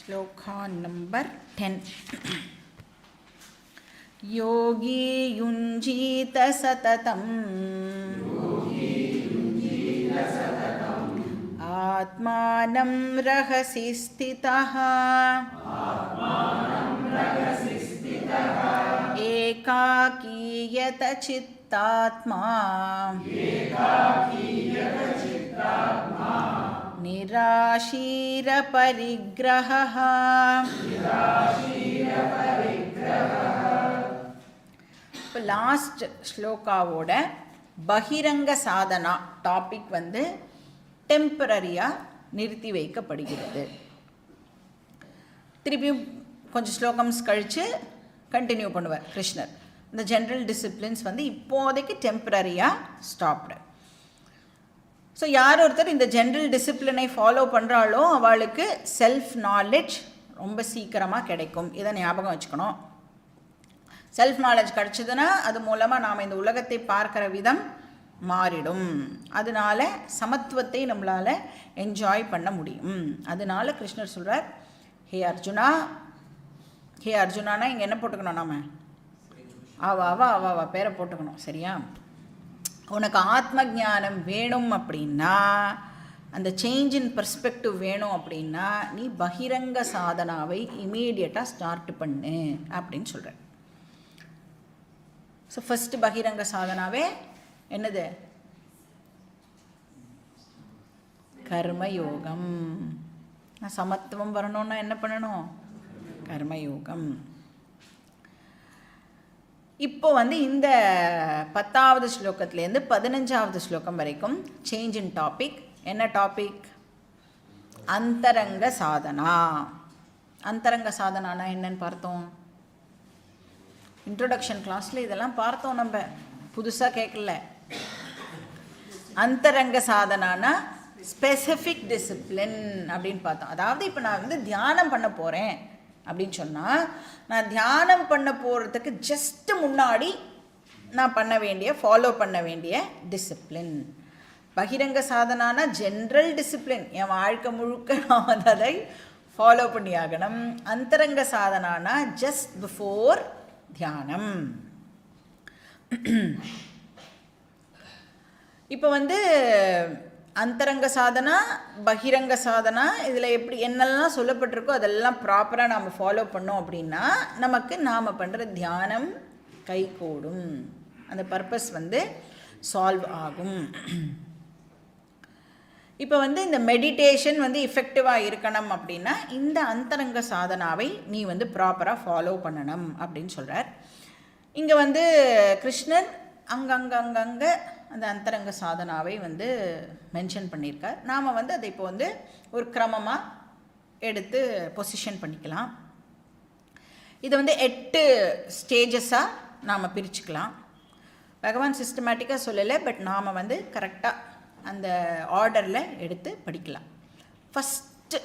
Shloka number 10 योगी युञ्जीत सततम् आत्मानं रहसि स्थितः एकाकीयत चित्तात्मा निराशीर परिग्रहः. இப்போ லாஸ்ட் ஸ்லோகாவோட பகிரங்க சாதனா டாபிக் வந்து டெம்பரரியாக நிறுத்தி வைக்கப்படுகிறது. திருப்பியும் கொஞ்சம் ஸ்லோகம்ஸ் கழித்து கண்டினியூ பண்ணுவார் கிருஷ்ணர். இந்த ஜென்ரல் டிசிப்ளின்ஸ் வந்து இப்போதைக்கு டெம்பரரியாக ஸ்டாப்டு. ஸோ யார் ஒருத்தர் இந்த ஜென்ரல் டிசிப்ளினை ஃபாலோ பண்ணுறாளோ அவளுக்கு செல்ஃப் நாலேஜ் ரொம்ப சீக்கிரமாக கிடைக்கும். இதை ஞாபகம் வச்சுக்கணும். செல்ஃப் நாலேஜ் கிடச்சிதுன்னா அது மூலமாக நாம் இந்த உலகத்தை பார்க்குற விதம் மாறிடும். அதனால சமத்துவத்தை நம்மளால் என்ஜாய் பண்ண முடியும். அதனால கிருஷ்ணர் சொல்கிறார், ஹே அர்ஜுனா, ஹே அர்ஜுனானா இங்கே என்ன போட்டுக்கணும்? நாம் ஆவா பேரை போட்டுக்கணும். சரியா? உனக்கு ஆத்ம ஞானம் வேணும் அப்படின்னா, அந்த சேஞ்ச் இன் பெர்ஸ்பெக்டிவ் வேணும் அப்படின்னா, நீ பகிரங்க சாதனாவை இமீடியட்டாக ஸ்டார்ட் பண்ணு அப்படின்னு சொல்கிறேன். ஸோ ஃபஸ்ட்டு பகிரங்க சாதனாவே என்னது? கர்மயோகம். சமத்துவம் வரணும்னா என்ன பண்ணணும்? கர்மயோகம். இப்போ வந்து இந்த 10வது ஸ்லோகத்துலேருந்து 15வது ஸ்லோகம் வரைக்கும் சேஞ்ச் இன் டாபிக். என்ன டாபிக்? அந்தரங்க சாதனா. அந்தரங்க சாதனானா என்னன்னு பார்த்தோம். இன்ட்ரோடக்ஷன் கிளாஸில் இதெல்லாம் பார்த்தோம். நம்ம புதுசாக கேட்கல. அந்தரங்க சாதனானா ஸ்பெசிஃபிக் டிசிப்ளின் அப்படின்னு பார்த்தோம். அதாவது இப்போ நான் வந்து தியானம் பண்ண போகிறேன் அப்படின்னு சொன்னால், நான் தியானம் பண்ண போகிறதுக்கு ஜஸ்ட்டு முன்னாடி நான் பண்ண வேண்டிய ஃபாலோ பண்ண வேண்டிய டிசிப்ளின். பகிரங்க சாதனானா ஜென்ரல் டிசிப்ளின். என் வாழ்க்கை முழுக்க நான் வந்து அதை ஃபாலோ பண்ணி ஆகணும். அந்தரங்க சாதனானா ஜஸ்ட் பிஃபோர் தியானம். இப்போ வந்து அந்தரங்க சாதனா, பகிரங்க சாதனா, இதில் எப்படி என்னெல்லாம் சொல்லப்பட்டிருக்கோ அதெல்லாம் ப்ராப்பராக நாம் ஃபாலோ பண்ணோம் அப்படின்னா நமக்கு நாம் பண்ணுற தியானம் கைகூடும். அந்த பர்பஸ் வந்து சால்வ் ஆகும். இப்போ வந்து இந்த மெடிடேஷன் வந்து இஃபெக்டிவாக இருக்கணும் அப்படின்னா இந்த அந்தரங்க சாதனாவை நீ வந்து ப்ராப்பராக ஃபாலோ பண்ணணும் அப்படின்னு சொல்கிறார். இங்கே வந்து கிருஷ்ணர் அங்கங்கே அந்த அந்தரங்க சாதனாவை வந்து மென்ஷன் பண்ணியிருக்கார். நாம் வந்து அதை இப்போ வந்து ஒரு கிரமமாக எடுத்து பொசிஷன் பண்ணிக்கலாம். இதை வந்து 8 ஸ்டேஜஸாக நாம் பிரிச்சுக்கலாம். பகவான் சிஸ்டமேட்டிக்காக சொல்லலை, பட் நாம் வந்து கரெக்டாக அந்த ஆர்டரில் எடுத்து படிக்கலாம். ஃபஸ்ட்டு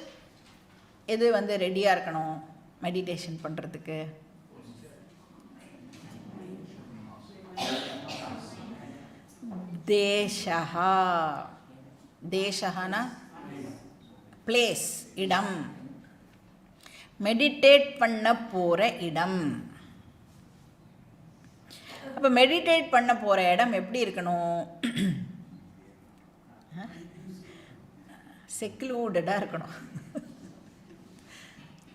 எது வந்து ரெடியாக இருக்கணும் மெடிடேஷன் பண்ணுறதுக்கு? தேசஹா. தேசஹானா பிளேஸ், இடம். மெடிடேட் பண்ண போகிற இடம். அப்போ மெடிடேட் பண்ண போகிற இடம் எப்படி இருக்கணும்? செக்லூடடாக இருக்கணும்.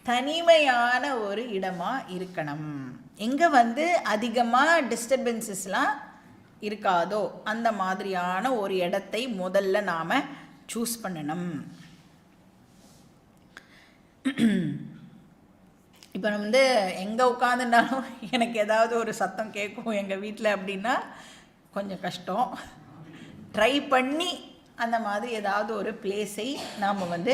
தனிமையான ஒரு இடமாக இருக்கணும். எங்கே வந்து அதிகமாக டிஸ்டர்பன்சஸ்லாம் இருக்காதோ அந்த மாதிரியான ஒரு இடத்தை முதல்ல நாம் சூஸ் பண்ணணும். இப்போ நம்ம வந்து எங்கே உட்காந்துட்டாலும் எனக்கு ஏதாவது ஒரு சத்தம் கேட்கும் எங்கள் வீட்டில் அப்படின்னா கொஞ்சம் கஷ்டம். ட்ரை பண்ணி அந்த மாதிரி ஏதாவது ஒரு பிளேஸை நாம் வந்து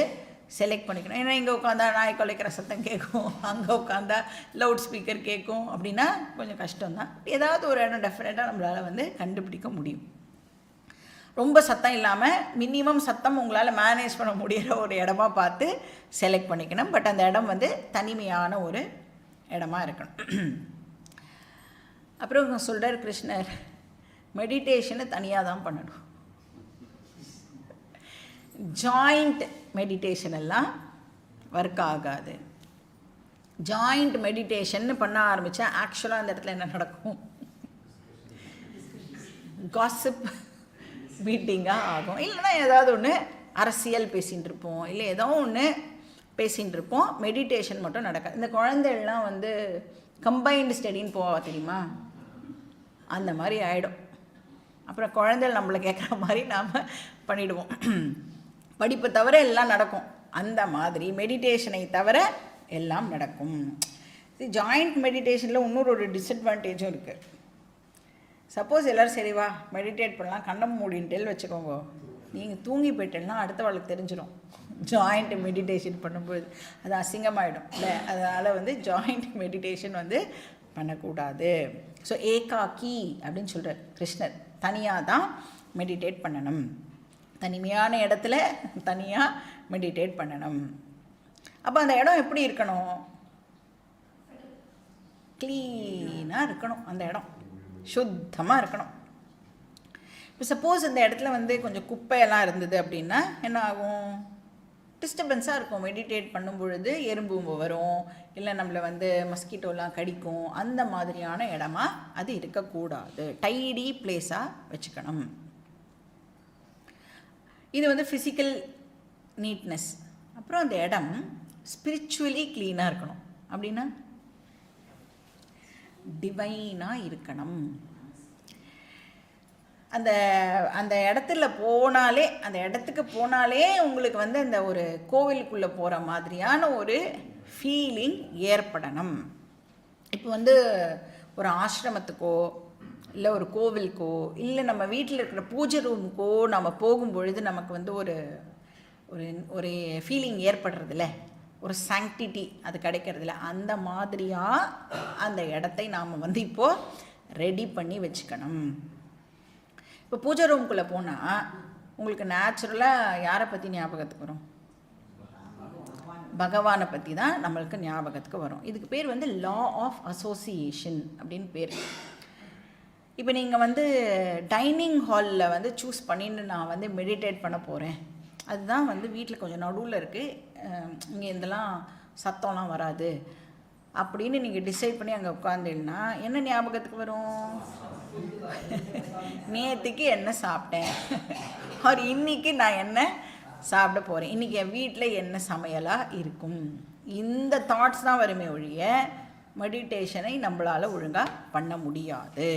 செலக்ட் பண்ணிக்கணும். ஏன்னா இங்கே உட்காந்தா நாய் குலைக்கிற சத்தம் கேட்கும், அங்கே உட்காந்தா லவுட் ஸ்பீக்கர் கேட்கும் அப்படின்னா கொஞ்சம் கஷ்டம்தான். ஏதாவது ஒரு இடம் டெஃபினட்டாக நம்மளால் வந்து கண்டுபிடிக்க முடியும். ரொம்ப சத்தம் இல்லாமல் மினிமம் சத்தம் உங்களால் மேனேஜ் பண்ண முடிகிற ஒரு இடமா பார்த்து செலக்ட் பண்ணிக்கணும். பட் அந்த இடம் வந்து தனிமையான ஒரு இடமா இருக்கணும். அப்புறம் சொல்கிறார் கிருஷ்ணர், மெடிடேஷனை தனியாக தான் பண்ணணும். ஜாயிண்ட் மெடிடேஷன் எல்லாம் ஒர்க் ஆகாது. ஜாயிண்ட் மெடிடேஷன் பண்ண ஆரம்பித்தா ஆக்சுவலாக அந்த இடத்துல என்ன நடக்கும்? காசிப் மீட்டிங்காக ஆகும். இல்லைன்னா ஏதாவது ஒன்று அரசியல் பேசிகிட்டு இருப்போம், இல்லை ஏதோ ஒன்று பேசிகிட்டு இருப்போம், மெடிடேஷன் மட்டும் நடக்காது. இந்த குழந்தைகள்லாம் வந்து கம்பைன்டு ஸ்டடின்னு போவா தெரியுமா, அந்த மாதிரி ஆகிடும். அப்புறம் குழந்தைகள் நம்மளை கேட்குற மாதிரி நாம் பண்ணிவிடுவோம். படிப்பை தவிர எல்லாம் நடக்கும். அந்த மாதிரி மெடிடேஷனை தவிர எல்லாம் நடக்கும். ஜாயிண்ட் மெடிடேஷனில் இன்னொரு ஒரு டிஸ்அட்வான்டேஜும் இருக்குது. சப்போஸ் எல்லோரும் சரிவா மெடிடேட் பண்ணலாம் கண்ணம் மூடின்ட்டேல் வச்சுக்கோங்க, நீங்கள் தூங்கி போயிட்டேன்னா அடுத்த வாழ்க்கை தெரிஞ்சிடும். ஜாயிண்ட் மெடிடேஷன் பண்ணும்போது அது அசிங்கமாகிடும் இல்லை. அதனால் வந்து ஜாயிண்ட் மெடிடேஷன் வந்து பண்ணக்கூடாது. ஸோ ஏகாக்கி அப்படின்னு சொல்கிறார் கிருஷ்ணர். தனியாக தான் மெடிடேட் பண்ணணும், தனிமையான இடத்துல தனியாக மெடிடேட் பண்ணணும். அப்போ அந்த இடம் எப்படி இருக்கணும்? க்ளீனாக இருக்கணும். அந்த இடம் சுத்தமாக இருக்கணும். இப்போ சப்போஸ் அந்த இடத்துல வந்து கொஞ்சம் குப்பையெல்லாம் இருந்தது அப்படின்னா என்ன ஆகும்? டிஸ்டர்பன்ஸாக இருக்கும். மெடிடேட் பண்ணும் பொழுது எறும்பு வரும், இல்லை நம்மளை வந்து மஸ்கிட்டோலாம் கடிக்கும். அந்த மாதிரியான இடமா அது இருக்கக்கூடாது. டைடி பிளேஸாக வச்சுக்கணும். இது வந்து ஃபிசிக்கல் நீட்னஸ். அப்புறம் அந்த இடம் ஸ்பிரிச்சுவலி க்ளீனாக இருக்கணும். அப்படின்னா டிவைனாக இருக்கணும். அந்த அந்த இடத்துல போனாலே, அந்த இடத்துக்கு போனாலே உங்களுக்கு வந்து அந்த ஒரு கோவிலுக்குள்ளே போகிற மாதிரியான ஒரு ஃபீலிங் ஏற்படணும். இப்போ வந்து ஒரு ஆசிரமத்துக்கோ இல்லை ஒரு கோவிலுக்கோ இல்லை நம்ம வீட்டில் இருக்கிற பூஜை ரூமுக்கோ நம்ம போகும்பொழுது நமக்கு வந்து ஒரு ஒரு ஒரு ஃபீலிங் ஏற்படுறதில்ல, ஒரு சாங்டிட்டி அது கிடைக்கிறதில்ல. அந்த மாதிரியாக அந்த இடத்தை நாம் வந்து இப்போது ரெடி பண்ணி வச்சுக்கணும். இப்போ பூஜை ரூமுக்குள்ளே போனால் உங்களுக்கு நேச்சுரலாக யாரை பற்றி ஞாபகத்துக்கு வரும்? பகவானை பற்றி தான் நம்மளுக்கு ஞாபகத்துக்கு வரும். இதுக்கு பேர் வந்து லா ஆஃப் அசோசியேஷன் அப்படின்னு பேர். இப்போ நீங்கள் வந்து டைனிங் ஹாலில் வந்து சூஸ் பண்ணின்னு நான் வந்து மெடிடேட் பண்ண போகிறேன், அதுதான் வந்து வீட்டில் கொஞ்சம் நடுவில் இருக்குது, இங்கே இதெல்லாம் சத்தம்லாம் வராது அப்படின்னு நீங்கள் டிசைட் பண்ணி அங்கே உட்காந்துன்னா என்ன ஞாபகத்துக்கு வரும்? நேற்றுக்கு என்ன சாப்பிட்டேன், அவர் இன்றைக்கி நான் என்ன சாப்பிட போகிறேன், இன்றைக்கி என் வீட்டில் என்ன சமையலாக இருக்கும், இந்த தாட்ஸ் தான் வருமே ஒழிய மெடிடேஷனை நம்மளால் ஒழுங்காக பண்ண முடியாது.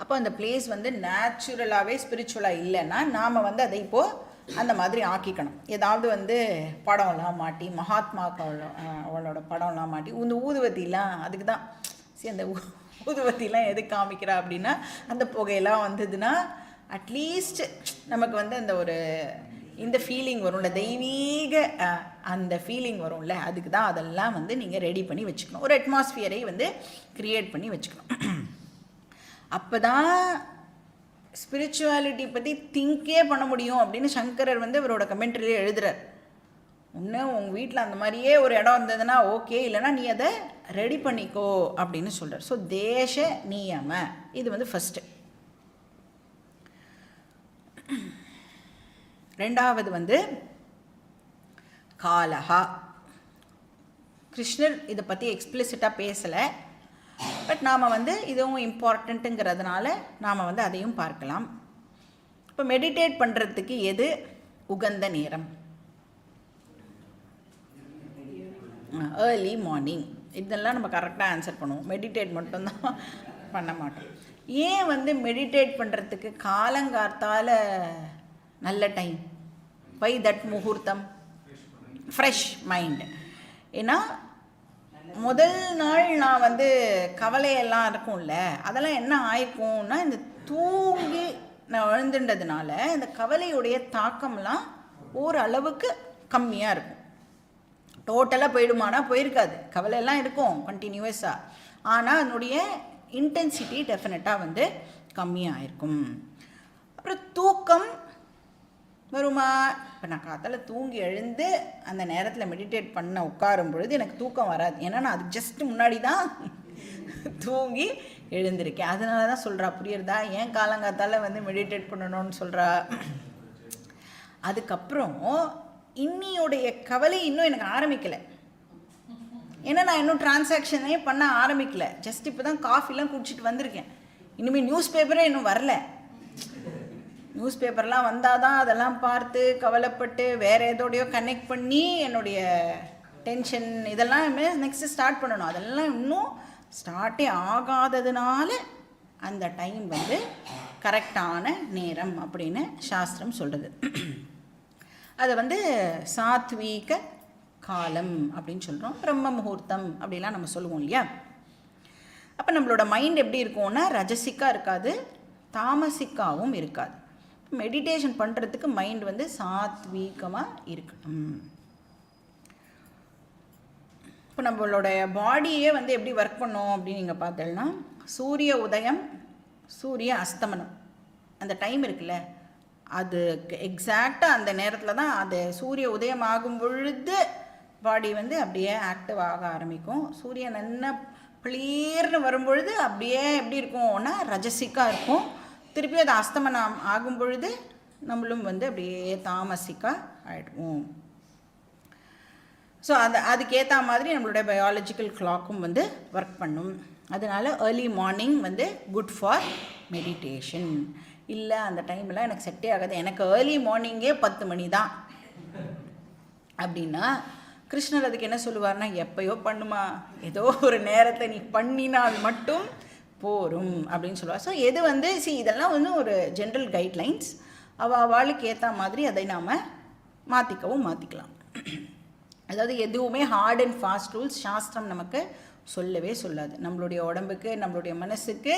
அப்போ அந்த பிளேஸ் வந்து நேச்சுரலாகவே ஸ்பிரிச்சுவலாக இல்லைன்னா நாம் வந்து அதை இப்போது அந்த மாதிரி ஆக்கிக்கணும். ஏதாவது வந்து படம்லாம் மாட்டி, அவளோட படம்லாம் மாட்டி, இந்த ஊதுவத்திலாம் அதுக்கு தான். சரி, அந்த ஊதுவத்திலாம் எது காமிக்கிறா அப்படின்னா அந்த புகையெல்லாம் வந்ததுன்னா அட்லீஸ்ட் நமக்கு வந்து அந்த ஒரு இந்த ஃபீலிங் வரும்ல, தெய்வீக அந்த ஃபீலிங் வரும்ல, அதுக்கு தான் அதெல்லாம் வந்து நீங்கள் ரெடி பண்ணி வச்சுக்கணும். ஒரு அட்மாஸ்பியரை வந்து க்ரியேட் பண்ணி வச்சுக்கணும். அப்போ தான் ஸ்பிரிச்சுவாலிட்டி பற்றி திங்கே பண்ண முடியும் அப்படின்னு சங்கரர் வந்து இவரோட கமெண்ட்ரியிலே எழுதுறார். ஒன்று உங்கள் வீட்டில் அந்த மாதிரியே ஒரு இடம் இருந்ததுன்னா ஓகே, இல்லைனா நீ அதை ரெடி பண்ணிக்கோ அப்படின்னு சொல்கிறார். ஸோ தேச நியம இது வந்து ஃபஸ்ட்டு. ரெண்டாவது வந்து காலஹா. கிருஷ்ணர் இதை பற்றி எக்ஸ்பிளிசிட்டாக பேசலை, பட் நாம் வந்து இதுவும் இம்பார்ட்டண்ட்டுங்கிறதுனால நாம் வந்து அதையும் பார்க்கலாம். இப்போ மெடிடேட் பண்ணுறதுக்கு எது உகந்த நேரம்? Early morning. இதெல்லாம் நம்ம கரெக்டாக ஆன்சர் பண்ணுவோம், மெடிடேட் மட்டும்தான் பண்ண மாட்டோம். ஏன் வந்து மெடிடேட் பண்ணுறதுக்கு காலங்கார்த்தால் நல்ல டைம்? வை தட் முகூர்த்தம்? Fresh mind. ஏன்னா முதல் நாள் நான் வந்து கவலையெல்லாம் இருக்கும்ல, அதெல்லாம் என்ன ஆயிருக்கும்னா இந்த தூங்கி நான் எழுந்துன்றதுனால இந்த கவலையுடைய தாக்கம்லாம் ஓரளவுக்கு கம்மியாக இருக்கும். டோட்டலாக போயிடுமானா போயிருக்காது, கவலையெல்லாம் இருக்கும் கண்டினியூஸாக, ஆனால் அதனுடைய இன்டென்சிட்டி டெஃபினட்டாக வந்து கம்மியாக இருக்கும். அப்புறம் தூக்கம் வருமா? இப்போ நான் காத்தால் தூங்கி எழுந்து அந்த நேரத்தில் மெடிடேட் பண்ண உட்காரும் பொழுது எனக்கு தூக்கம் வராது. ஏன்னா நான் அது ஜஸ்ட் முன்னாடி தான் தூங்கி எழுந்திருக்கேன். அதனால தான் சொல்கிறா, புரியுறதா ஏன் காலங்காத்தால் வந்து மெடிடேட் பண்ணணும்னு சொல்கிறா. அதுக்கப்புறம் இன்னியோடைய கவலை இன்னும் எனக்கு ஆரம்பிக்கலை. ஏன்னா நான் இன்னும் டிரான்சாக்ஷனே பண்ண ஆரம்பிக்கல. ஜஸ்ட் இப்போ தான் காஃபிலாம் குடிச்சிட்டு வந்திருக்கேன். இனிமேல் நியூஸ் பேப்பரே இன்னும் வரல. நியூஸ் பேப்பர்லாம் வந்தால் தான் அதெல்லாம் பார்த்து கவலைப்பட்டு வேறு ஏதோடையோ கனெக்ட் பண்ணி என்னுடைய டென்ஷன் இதெல்லாம் நெக்ஸ்ட்டு ஸ்டார்ட் பண்ணணும். அதெல்லாம் இன்னும் ஸ்டார்ட்டே ஆகாததுனால அந்த டைம் வந்து கரெக்டான நேரம் அப்படின்னு சாஸ்திரம் சொல்கிறது. அதை வந்து சாத்வீக காலம் அப்படின்னு சொல்கிறோம். பிரம்ம முகூர்த்தம் அப்படிலாம் நம்ம சொல்லுவோம் இல்லையா. அப்போ நம்மளோட மைண்ட் எப்படி இருக்கும்னா ரஜசிக்காக இருக்காது, தாமசிக்காகவும் இருக்காது. மெடிடேஷன் பண்ணுறதுக்கு மைண்ட் வந்து சாத்வீகமாக இருக்கணும். இப்போ நம்மளோட பாடியே வந்து எப்படி ஒர்க் பண்ணோம் அப்படின்னு நீங்கள் பார்த்தோம்னா, சூரிய உதயம் சூரிய அஸ்தமனம் அந்த டைம் இருக்குல்ல, அது எக்ஸாக்டாக அந்த நேரத்தில் தான் அது சூரிய உதயம் ஆகும் பொழுது பாடி வந்து அப்படியே ஆக்டிவ் ஆக ஆரம்பிக்கும். சூரியன் என்ன கிளியர்னு வரும்பொழுது அப்படியே எப்படி இருக்கும்னா ரஜசிக்காக இருக்கும். திருப்பி அது அஸ்தமனம் ஆகும் பொழுது நம்மளும் வந்து அப்படியே தாமசிக்காக ஆகிடுவோம். ஸோ அதுக்கேற்ற மாதிரி நம்மளுடைய பயாலஜிக்கல் கிளாக்கும் வந்து ஒர்க் பண்ணும். அதனால் ஏர்லி மார்னிங் வந்து குட் ஃபார் மெடிடேஷன். இல்லை அந்த டைமில் எனக்கு செட்டே ஆகாது, எனக்கு ஏர்லி மார்னிங்கே 10 மணி தான் அப்படின்னா கிருஷ்ணர் அதுக்கு என்ன சொல்லுவார்னா, எப்பயோ பண்ணுமா, ஏதோ ஒரு நேரத்தை நீ பண்ணினால் மட்டும் போரும் அப்படின்னு சொல்லுவார். ஸோ எது வந்து இதெல்லாம் வந்து ஒரு ஜென்ரல் கைட்லைன்ஸ். அவளுக்கு ஏற்ற மாதிரி அதை நாம் மாற்றிக்கலாம். அதாவது எதுவுமே ஹார்ட் அண்ட் ஃபாஸ்ட் ரூல்ஸ் சாஸ்திரம் நமக்கு சொல்லவே சொல்லாது. நம்மளுடைய உடம்புக்கு நம்மளுடைய மனசுக்கு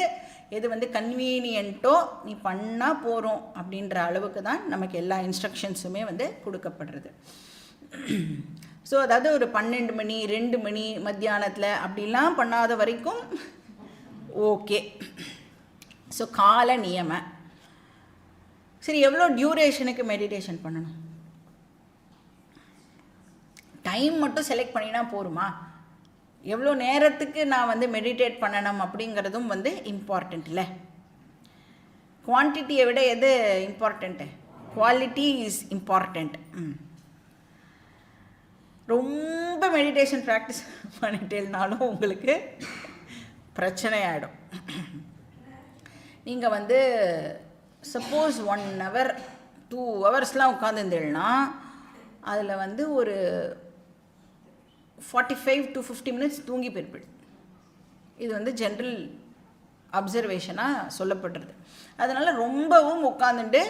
எது வந்து கன்வீனியன்ட்டோ நீ பண்ணால் போகிறோம் அப்படின்ற அளவுக்கு தான் நமக்கு எல்லா இன்ஸ்ட்ரக்ஷன்ஸுமே வந்து கொடுக்கப்படுறது. ஸோ அதாவது ஒரு 12 மணி 2 மணி மத்தியானத்தில் அப்படிலாம் பண்ணாத வரைக்கும் ஓகே. ஸோ கால நியம. சரி, எவ்வளோ டியூரேஷனுக்கு மெடிடேஷன் பண்ணணும்? டைம் மட்டும் செலக்ட் பண்ணினா போருமா? எவ்வளோ நேரத்துக்கு நான் வந்து மெடிடேட் பண்ணணும் அப்படிங்கிறதும் வந்து இம்பார்ட்டண்ட் இல்லை. குவான்டிட்டியை விட எது இம்பார்ட்டண்ட்டு? Quality is important. ரொம்ப மெடிடேஷன் ப்ராக்டிஸ் பண்ணிட்டேனாலும் உங்களுக்கு பிரச்சனை ஆகிடும். நீங்கள் வந்து சப்போஸ் 1 hour 2 hours உட்காந்துருந்தேன்னா அதில் வந்து ஒரு 45 to 50 minutes தூங்கி போயிருப்பேன். இது வந்து ஜென்ரல் அப்சர்வேஷனாக சொல்லப்படுறது. அதனால் ரொம்பவும் உட்காந்துட்டு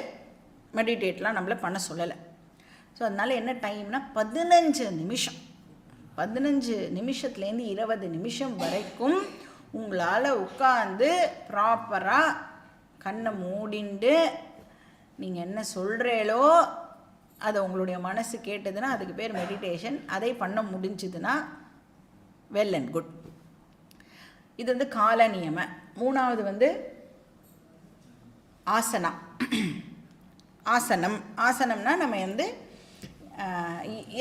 மெடிடேட்லாம் நம்மளை பண்ண சொல்லலை. ஸோ அதனால் என்ன டைம்னா 15 நிமிஷம், 15 நிமிஷத்துலேருந்து 20 நிமிஷம் வரைக்கும் உங்களால் உட்காந்து ப்ராப்பராக கண்ணை மூடிண்டு நீங்கள் என்ன சொல்கிறீங்களோ அதை உங்களுடைய மனசு கேட்டதுன்னா அதுக்கு பேர் மெடிடேஷன். அதை பண்ண முடிஞ்சுதுன்னா வெல் அண்ட் குட். இது வந்து கால நியம. 3வது வந்து ஆசனம்னா நம்ம வந்து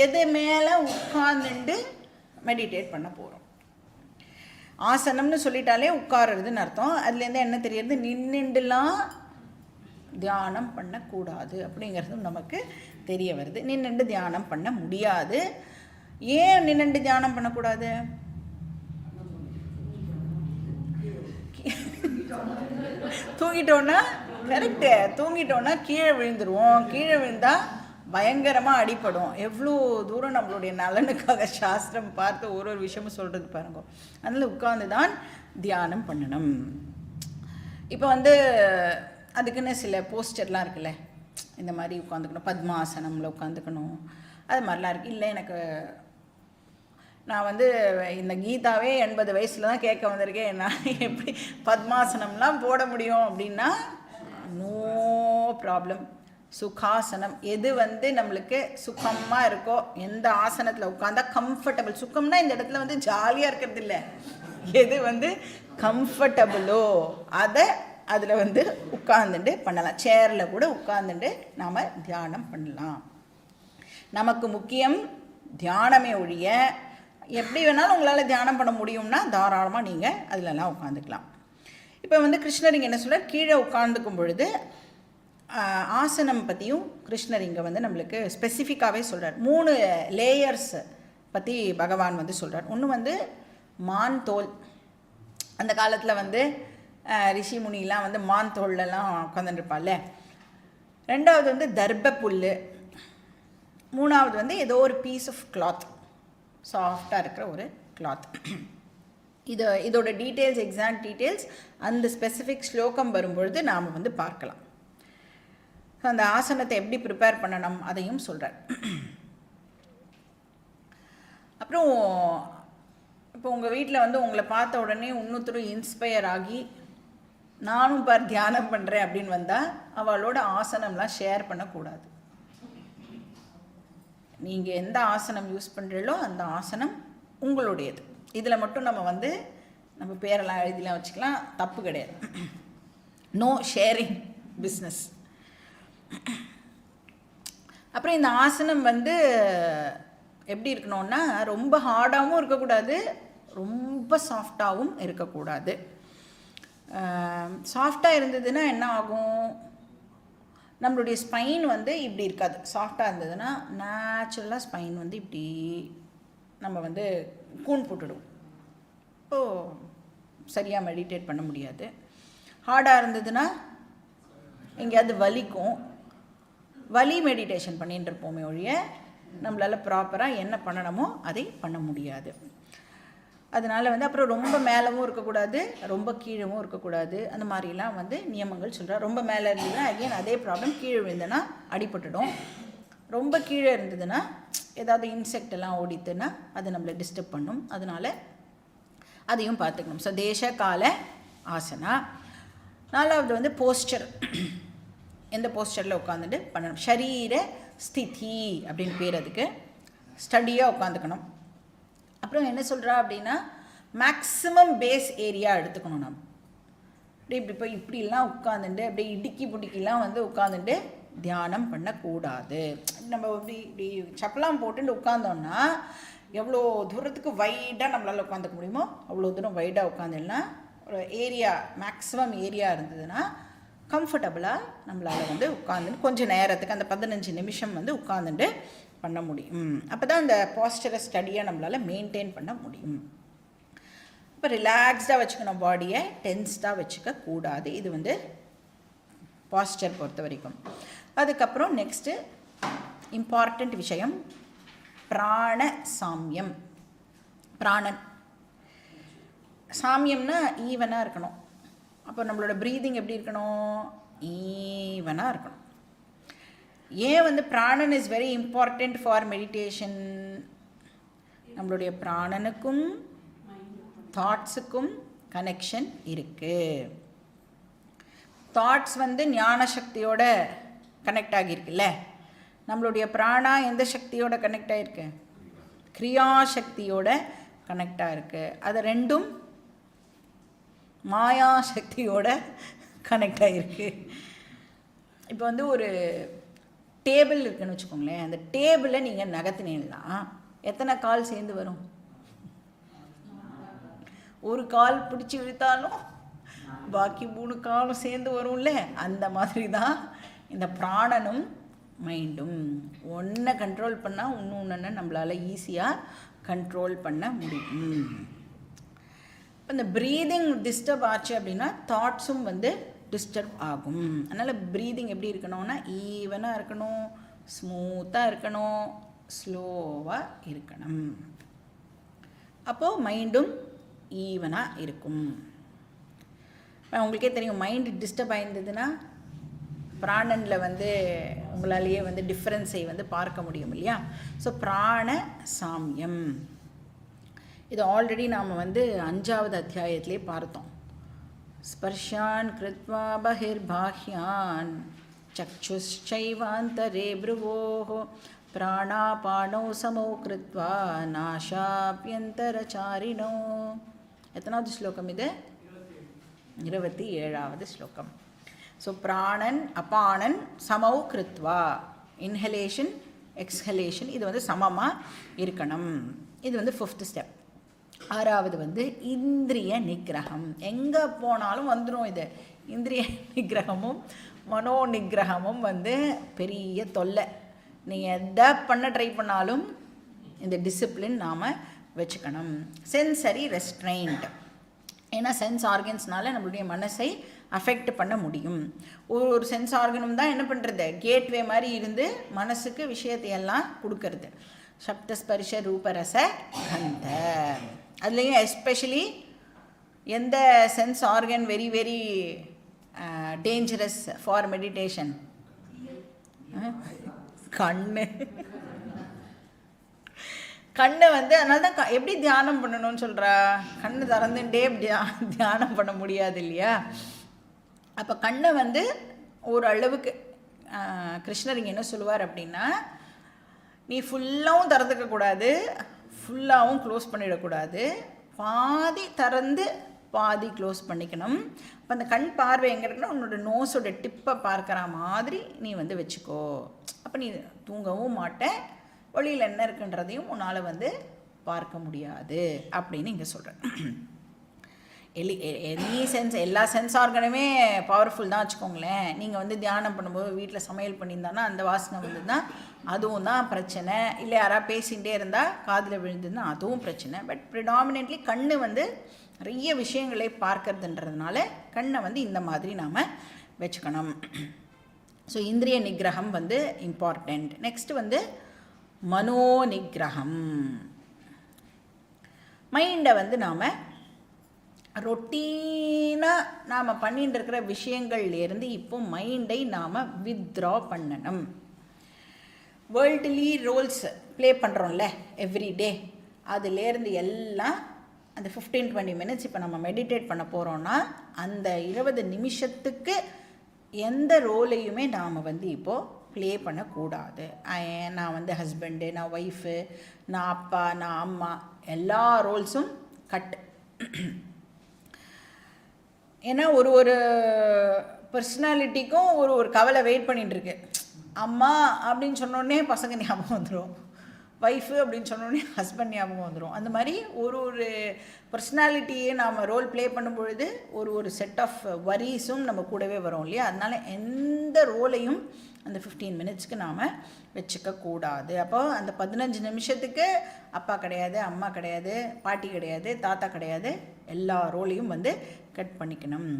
எது மேலே உட்கார்ந்துட்டு மெடிடேட் பண்ண போகிறோம். ஆசனம்னு சொல்லிட்டாலே உட்காருறதுன்னு அர்த்தம். அதுலேருந்து என்ன தெரியுது, நின்றுலாம் தியானம் பண்ணக்கூடாது அப்படிங்கிறதும் நமக்கு தெரிய வருது. நின்றுண்டு தியானம் பண்ண முடியாது. ஏன் நின்றுண்டு தியானம் பண்ணக்கூடாது? தூங்கிட்டோன்னா கரெக்டு, தூங்கிட்டோன்னா கீழே விழுந்துருவோம். கீழே விழுந்தால் பயங்கரமாக அடிப்படும். எவ்வளோ தூரம் நம்மளுடைய நலனுக்காக சாஸ்திரம் பார்த்து ஒரு விஷயமும் சொல்கிறது பாருங்க. அதனால் உட்கார்ந்து தான் தியானம் பண்ணணும். இப்போ வந்து அதுக்குன்னு சில போஸ்டர்லாம் இருக்குல்ல, இந்த மாதிரி உட்காந்துக்கணும், பத்மாசனமில் உட்காந்துக்கணும், அது மாதிரிலாம் இருக்குது. இல்லை எனக்கு நான் வந்து இந்த கீதாவே 80 வயசில் தான் கேட்க வந்திருக்கேன், நான் எப்படி பத்மாசனம்லாம் போட முடியும் அப்படின்னா நோ ப்ராப்ளம். சுகாசனம், எது வந்து நம்மளுக்கு சுகமாக இருக்கோ, எந்த ஆசனத்தில் உட்காந்தா கம்ஃபர்டபுள். சுகம்னா இந்த இடத்துல வந்து ஜாலியாக இருக்கிறது இல்லை, எது வந்து கம்ஃபர்டபுளோ அதை அதில் வந்து உட்கார்ந்துட்டு பண்ணலாம். சேரில் கூட உட்கார்ந்துட்டு நாம் தியானம் பண்ணலாம். நமக்கு முக்கியம் தியானமே ஒழிய எப்படி வேணாலும் உங்களால் தியானம் பண்ண முடியும்னா தாராளமாக நீங்கள் அதிலெல்லாம் உட்காந்துக்கலாம். இப்போ வந்து கிருஷ்ணர் இங்கே என்ன சொல்கிறார், கீழே உட்காந்துக்கும் பொழுது ஆசனம் பற்றியும் கிருஷ்ணர் இங்கே வந்து நம்மளுக்கு ஸ்பெசிஃபிக்காகவே சொல்கிறார். 3 லேயர்ஸ் பற்றி பகவான் வந்து சொல்கிறார். ஒன்று வந்து மான் தோல். அந்த காலத்தில் வந்து ரிஷி முனிலாம் வந்து மான் தோல்லலாம் உட்காந்துருப்பாள்ல. 2வது வந்து தர்ப புல். 3வது வந்து ஏதோ ஒரு பீஸ் ஆஃப் கிளாத், சாஃப்டாக இருக்கிற ஒரு கிளாத். இதோட டீட்டெயில்ஸ், எக்ஸாக்ட் டீட்டெயில்ஸ் அந்த ஸ்பெசிஃபிக் ஸ்லோகம் வரும்பொழுது நாம் வந்து பார்க்கலாம். அந்த ஆசனத்தை எப்படி ப்ரிப்பேர் பண்ணணும் அதையும் சொல்கிறார். அப்புறம் இப்போ உங்கள் வீட்டில் வந்து உங்களை பார்த்த உடனே இன்னொருத்தரும் இன்ஸ்பயர் ஆகி நானும் தியானம் பண்ணுறேன் அப்படின்னு வந்தால் அவளோட ஆசனம்லாம் ஷேர் பண்ணக்கூடாது. நீங்கள் எந்த ஆசனம் யூஸ் பண்ணுறீங்களோ அந்த ஆசனம் உங்களுடையது. இதில் மட்டும் நம்ம பேரெல்லாம் எழுதிலாம் வச்சுக்கலாம், தப்பு கிடையாது. No sharing business. அப்புறம் இந்த ஆசனம் வந்து எப்படி இருக்கணும்னா ரொம்ப ஹார்டாகவும் இருக்கக்கூடாது, ரொம்ப சாஃப்டாகவும் இருக்கக்கூடாது. சாஃப்டாக இருந்ததுன்னா என்ன ஆகும், நம்மளுடைய ஸ்பைன் வந்து இப்படி இருக்காது. சாஃப்டாக இருந்ததுன்னா நேச்சுரலாக ஸ்பைன் வந்து இப்படி நம்ம வந்து கூன் போட்டுடுவோம். சரியாக மெடிடேட் பண்ண முடியாது. ஹார்டாக இருந்ததுன்னா எங்கேயாவது வலிக்கும். வலி மெடிடேஷன் பண்ணிட்டு இருப்போமே ஒழிய நம்மளால் ப்ராப்பராக என்ன பண்ணணுமோ அதை பண்ண முடியாது. அதனால் வந்து அப்புறம் ரொம்ப மேலவும் இருக்கக்கூடாது, ரொம்ப கீழவும் இருக்கக்கூடாது. அந்த மாதிரிலாம் வந்து நியமங்கள் சொல்கிறார். ரொம்ப மேலே இருந்ததுன்னா அகெயின் அதே ப்ராப்ளம், கீழே விழுந்ததுன்னா அடிபட்டுடும். ரொம்ப கீழே இருந்ததுன்னா ஏதாவது இன்செக்ட் எல்லாம் ஓடித்துன்னா அது நம்மளை டிஸ்டர்ப் பண்ணும். அதனால் அதையும் பார்த்துக்கணும். ஸோ தேச கால ஆசனா. 4வது வந்து போஸ்டர். எந்த போஸ்டரில் உட்காந்துட்டு பண்ணணும். ஷரீர ஸ்திதி அப்படின்னு பேர் அதுக்கு. ஸ்டடியாக உட்காந்துக்கணும். அப்புறம் என்ன சொல்கிறா அப்படின்னா மேக்ஸிமம் பேஸ் ஏரியா எடுத்துக்கணும். நம்ம இப்படி போய் இப்படிலாம் உட்காந்துட்டு அப்படியே இடுக்கி புடிக்கிலாம் வந்து உட்காந்துட்டு தியானம் பண்ணக்கூடாது. நம்ம இப்படி சப்பலாம் போட்டுட்டு உட்காந்தோன்னா எவ்வளோ தூரத்துக்கு வைடாக நம்மளால் உட்காந்துக்க முடியுமோ அவ்வளோ தூரம் வைடாக உட்காந்துன்னா ஒரு ஏரியா, மேக்ஸிமம் ஏரியா இருந்ததுன்னா கம்ஃபர்டபுளாக நம்மளால் வந்து உட்காந்துட்டு கொஞ்சம் நேரத்துக்கு அந்த 15 நிமிஷம் வந்து உட்காந்துட்டு பண்ண முடியும். அப்போ தான் அந்த பாஸ்டரை ஸ்டடியாக நம்மளால் மெயின்டைன் பண்ண முடியும். இப்போ ரிலாக்ஸ்டாக வச்சுக்கணும், பாடியை டென்ஸ்டாக வச்சுக்க கூடாது. இது வந்து பாஸ்டர் பொறுத்த வரைக்கும். அதுக்கப்புறம் நெக்ஸ்ட்டு இம்பார்ட்டண்ட் விஷயம் பிராண சாமியம். பிராணன் சாமியம்னா ஈவனாக இருக்கணும். அப்போ நம்மளோட ப்ரீதிங் எப்படி இருக்கணும், ஈவனாக இருக்கணும். ஏன் வந்து பிராணன் is very important for meditation. நம்மளுடைய பிராணனுக்கும் தாட்ஸுக்கும் கனெக்ஷன் இருக்குது. தாட்ஸ் வந்து ஞான சக்தியோட கனெக்ட் ஆகியிருக்குல்ல. நம்மளுடைய பிராணா எந்த சக்தியோட கனெக்ட் ஆகிருக்கு, கிரியா சக்தியோட கனெக்ட் ஆகிருக்கு. அது ரெண்டும் மாயா சக்தியோட கனெக்ட் ஆகிருக்கு. இப்போ வந்து ஒரு டேபிள் இருக்குன்னு வச்சுக்கோங்களேன். அந்த டேபிளை நீங்கள் நகர்த்தினீங்கன்னா எத்தனை கால் சேர்ந்து வரும்? ஒரு கால் பிடிச்சி இழுத்தாலும் பாக்கி 3 காலும் சேர்ந்து வரும்ல. அந்த மாதிரி தான் இந்த பிராணனும் மைண்டும். ஒன்றை கண்ட்ரோல் பண்ணால் இன்னொன்று நம்மளால் ஈஸியாக கண்ட்ரோல் பண்ண முடியும். இப்போ இந்த ப்ரீதிங் டிஸ்டர்ப் ஆச்சு அப்படின்னா தாட்ஸும் வந்து டிஸ்டர்ப் ஆகும். அதனால் ப்ரீதிங் எப்படி இருக்கணும்னா ஈவனாக இருக்கணும், ஸ்மூத்தாக இருக்கணும், ஸ்லோவாக இருக்கணும். அப்போது மைண்டும் ஈவனாக இருக்கும். இப்போ உங்களுக்கே தெரியும், மைண்டு டிஸ்டர்ப் ஆகிருந்ததுன்னா பிராணனில் வந்து உங்களாலேயே வந்து டிஃப்ரென்ஸை வந்து பார்க்க முடியும் இல்லையா. ஸோ பிராண சாமியம் இது ஆல்ரெடி நாம் வந்து 5வது அத்தியாயத்திலே பார்த்தோம். ஸ்பர்ஷான் கிருத்வா பஹிர்பாஹ்யான் சக்ஷுஷ்சைவாந்தரே ப்ருவோஹ பிராணாபானோ சமோ கிருத்வா நாஷாப்யந்தரசாரிணோ. எத்தனாவது ஸ்லோகம் இது? 27வது ஸ்லோகம். ஸோ பிராணன் அபானன் சமௌ கிருத்வா, இன்ஹலேஷன் எக்ஸ்ஹலேஷன் இது வந்து சமமாக இருக்கணும். இது வந்து 5th ஸ்டெப். 6வது வந்து இந்திரிய நிகிரகம். எங்கே போனாலும் வந்துடும் இது. இந்திரிய நிகிரகமும் மனோ நிகிரகமும் வந்து பெரிய தொல்லை. நீங்கள் எதை பண்ண ட்ரை பண்ணாலும் இந்த டிசிப்ளின் நாம் வச்சுக்கணும். சென்சரி ரெஸ்ட்ரெயின்ட், ஏன்னா சென்ஸ் ஆர்கன்ஸ்னால நம்மளுடைய மனசை அஃபெக்ட் பண்ண முடியும். ஒரு சென்ஸ் ஆர்கனும் தான் என்ன பண்ணுறது, கேட்வே மாதிரி இருந்து மனசுக்கு விஷயத்தையெல்லாம் கொடுக்கறது. சப்தஸ்பரிஷ ரூபரச கந்த, அதுலேயும் எஸ்பெஷலி எந்த sense organ very very dangerous for meditation? கண்ணு. கண்ணை வந்து அதனால தான் எப்படி தியானம் பண்ணணும்னு சொல்கிறா, கண்ணு திறந்துட்டே தியானம் பண்ண முடியாது இல்லையா. அப்போ கண்ணை வந்து ஒரு அளவுக்கு கிருஷ்ணர் இங்கே என்ன சொல்லுவார் அப்படின்னா, நீ ஃபுல்லாகவும் திறந்துக்கக்கூடாது, ஃபுல்லாகவும் க்ளோஸ் பண்ணிடக்கூடாது, பாதி திறந்து பாதி க்ளோஸ் பண்ணிக்கணும். அப்போ அந்த கண் பார்வை எங்கே இருக்குன்னா உன்னோட நோஸோட டிப்பை பார்க்குற மாதிரி நீ வந்து வச்சுக்கோ. அப்போ நீ தூங்கவும் மாட்டேன், வழியில் என்ன இருக்குன்றதையும் உன்னால் வந்து பார்க்க முடியாது அப்படின்னு இங்கே சொல்கிறேன். எனி சென்ஸ், எல்லா சென்ஸ் ஆர்கனுமே பவர்ஃபுல் தான் வச்சுக்கோங்களேன். நீங்கள் வந்து தியானம் பண்ணும்போது வீட்டில் சமையல் பண்ணியிருந்தானா அந்த வாசனை வந்து தான் அதுவும் தான் பிரச்சனை. இல்லை யாராவது பேசிகிட்டே இருந்தால் காதில் விழுந்துன்னா அதுவும் பிரச்சனை. பட் ப்ரிடாமினென்ட்லி கண்ணு வந்து நிறைய விஷயங்களை பார்க்கறதுன்றதுனால கண்ணை வந்து இந்த மாதிரி நாம் வச்சுக்கணும். ஸோ இந்திரிய நிகிரகம் வந்து இம்பார்ட்டண்ட். நெக்ஸ்ட் வந்து மனோ நிகிரகம். மைண்டை வந்து நாம் ரொட்டீனாக நாம் பண்ணிட்டு இருக்கிற விஷயங்கள்லேருந்து இப்போ மைண்டை நாம் வித்ட்ரா பண்ணணும். வேர்ல்டுலி ரோல்ஸ் ப்ளே பண்ணுறோம்ல எவ்ரிடே, அதுலேருந்து எல்லாம் அந்த 15-20 மினிட்ஸ் இப்போ நம்ம மெடிடேட் பண்ண போகிறோன்னா அந்த 20 நிமிஷத்துக்கு எந்த ரோலையுமே நாம் வந்து இப்போது ப்ளே பண்ணக்கூடாது. நான் வந்து ஹஸ்பண்டு, நான் ஒய்ஃபு, நான் அப்பா, நான் அம்மா, எல்லா ரோல்ஸும் கட். ஏன்னா ஒரு பர்சனாலிட்டிக்கும் ஒரு கவலை வெயிட் பண்ணிகிட்ருக்கு. அம்மா அப்படின்னு சொன்னோடனே பசங்க ஞாபகம் வந்துடும், ஒய்ஃபு அப்படின்னு சொன்னோடனே ஹஸ்பண்ட் ஞாபகம் வந்துடும். அந்த மாதிரி ஒரு பர்சனாலிட்டியே நாம் ரோல் ப்ளே பண்ணும் பொழுது ஒரு செட் ஆஃப் வரிஸும் நம்ம கூடவே வரும் இல்லையா. அதனால் எந்த ரோலையும் அந்த 15 மினிட்ஸ்க்கு நாம் வச்சுக்கக்கூடாது. அப்போ அந்த 15 நிமிஷத்துக்கு அப்பா கிடையாது, அம்மா கிடையாது, பாட்டி கிடையாது, தாத்தா கிடையாது, எல்லா ரோலையும் வந்து கட் பண்ணிக்கணும்.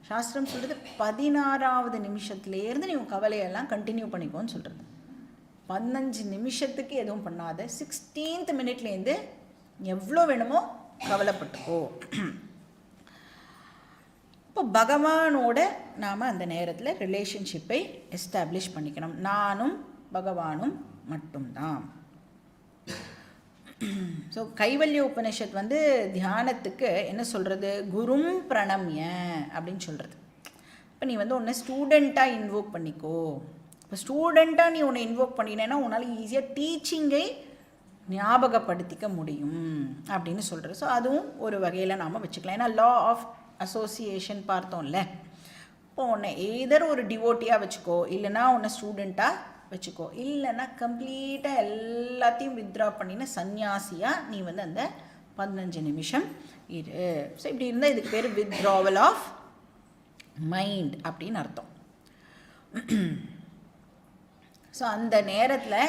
சாஸ்திரம் சொல்கிறது 16வது நிமிஷத்துலேருந்து நீ உன் கவலையெல்லாம் கண்டினியூ பண்ணிக்கோன்னு சொல்கிறது. 15 நிமிஷத்துக்கு எதுவும் பண்ணாத, 16th மினிட்லேருந்து எவ்வளோ வேணுமோ கவலைப்பட்டுக்கோ. இப்போ பகவானோட நாம் அந்த நேரத்தில் ரிலேஷன்ஷிப்பை எஸ்டாப்ளிஷ் பண்ணிக்கணும். நானும் பகவானும் மட்டும்தான். ஸோ கைவல்ய உபனிஷத் வந்து தியானத்துக்கு என்ன சொல்கிறது, குரும் பிரணம்ய அப்படின்னு சொல்கிறது. இப்போ நீ வந்து உன்னை ஸ்டூடெண்ட்டாக இன்வோக் பண்ணிக்கோ. இப்போ ஸ்டூடெண்ட்டாக நீ உன்னை இன்வோக் பண்ணினேன்னா உன்னால் ஈஸியாக டீச்சிங்கை ஞாபகப்படுத்திக்க முடியும் அப்படின்னு சொல்கிறது. ஸோ அதுவும் ஒரு வகையில் நாம் வச்சுக்கலாம். ஏன்னா லா ஆஃப் அசோசியேஷன் பார்த்தோம்ல. இப்போ உன்னை எய்தர் ஒரு டிவோட்டியாக வச்சுக்கோ, இல்லைனா உன்னை ஸ்டூடெண்ட்டாக வச்சுக்கோ, இல்லைன்னா கம்ப்ளீட்டாக எல்லாத்தையும் வித்ட்ரா பண்ணின சன்னியாசியாக நீ வந்து அந்த 15 நிமிஷம் இரு. ஸோ இப்படி இருந்தால் இதுக்கு பேர் வித்ட்ராவல் ஆஃப் மைண்ட் அப்படின்னு அர்த்தம். ஸோ அந்த நேரத்தில்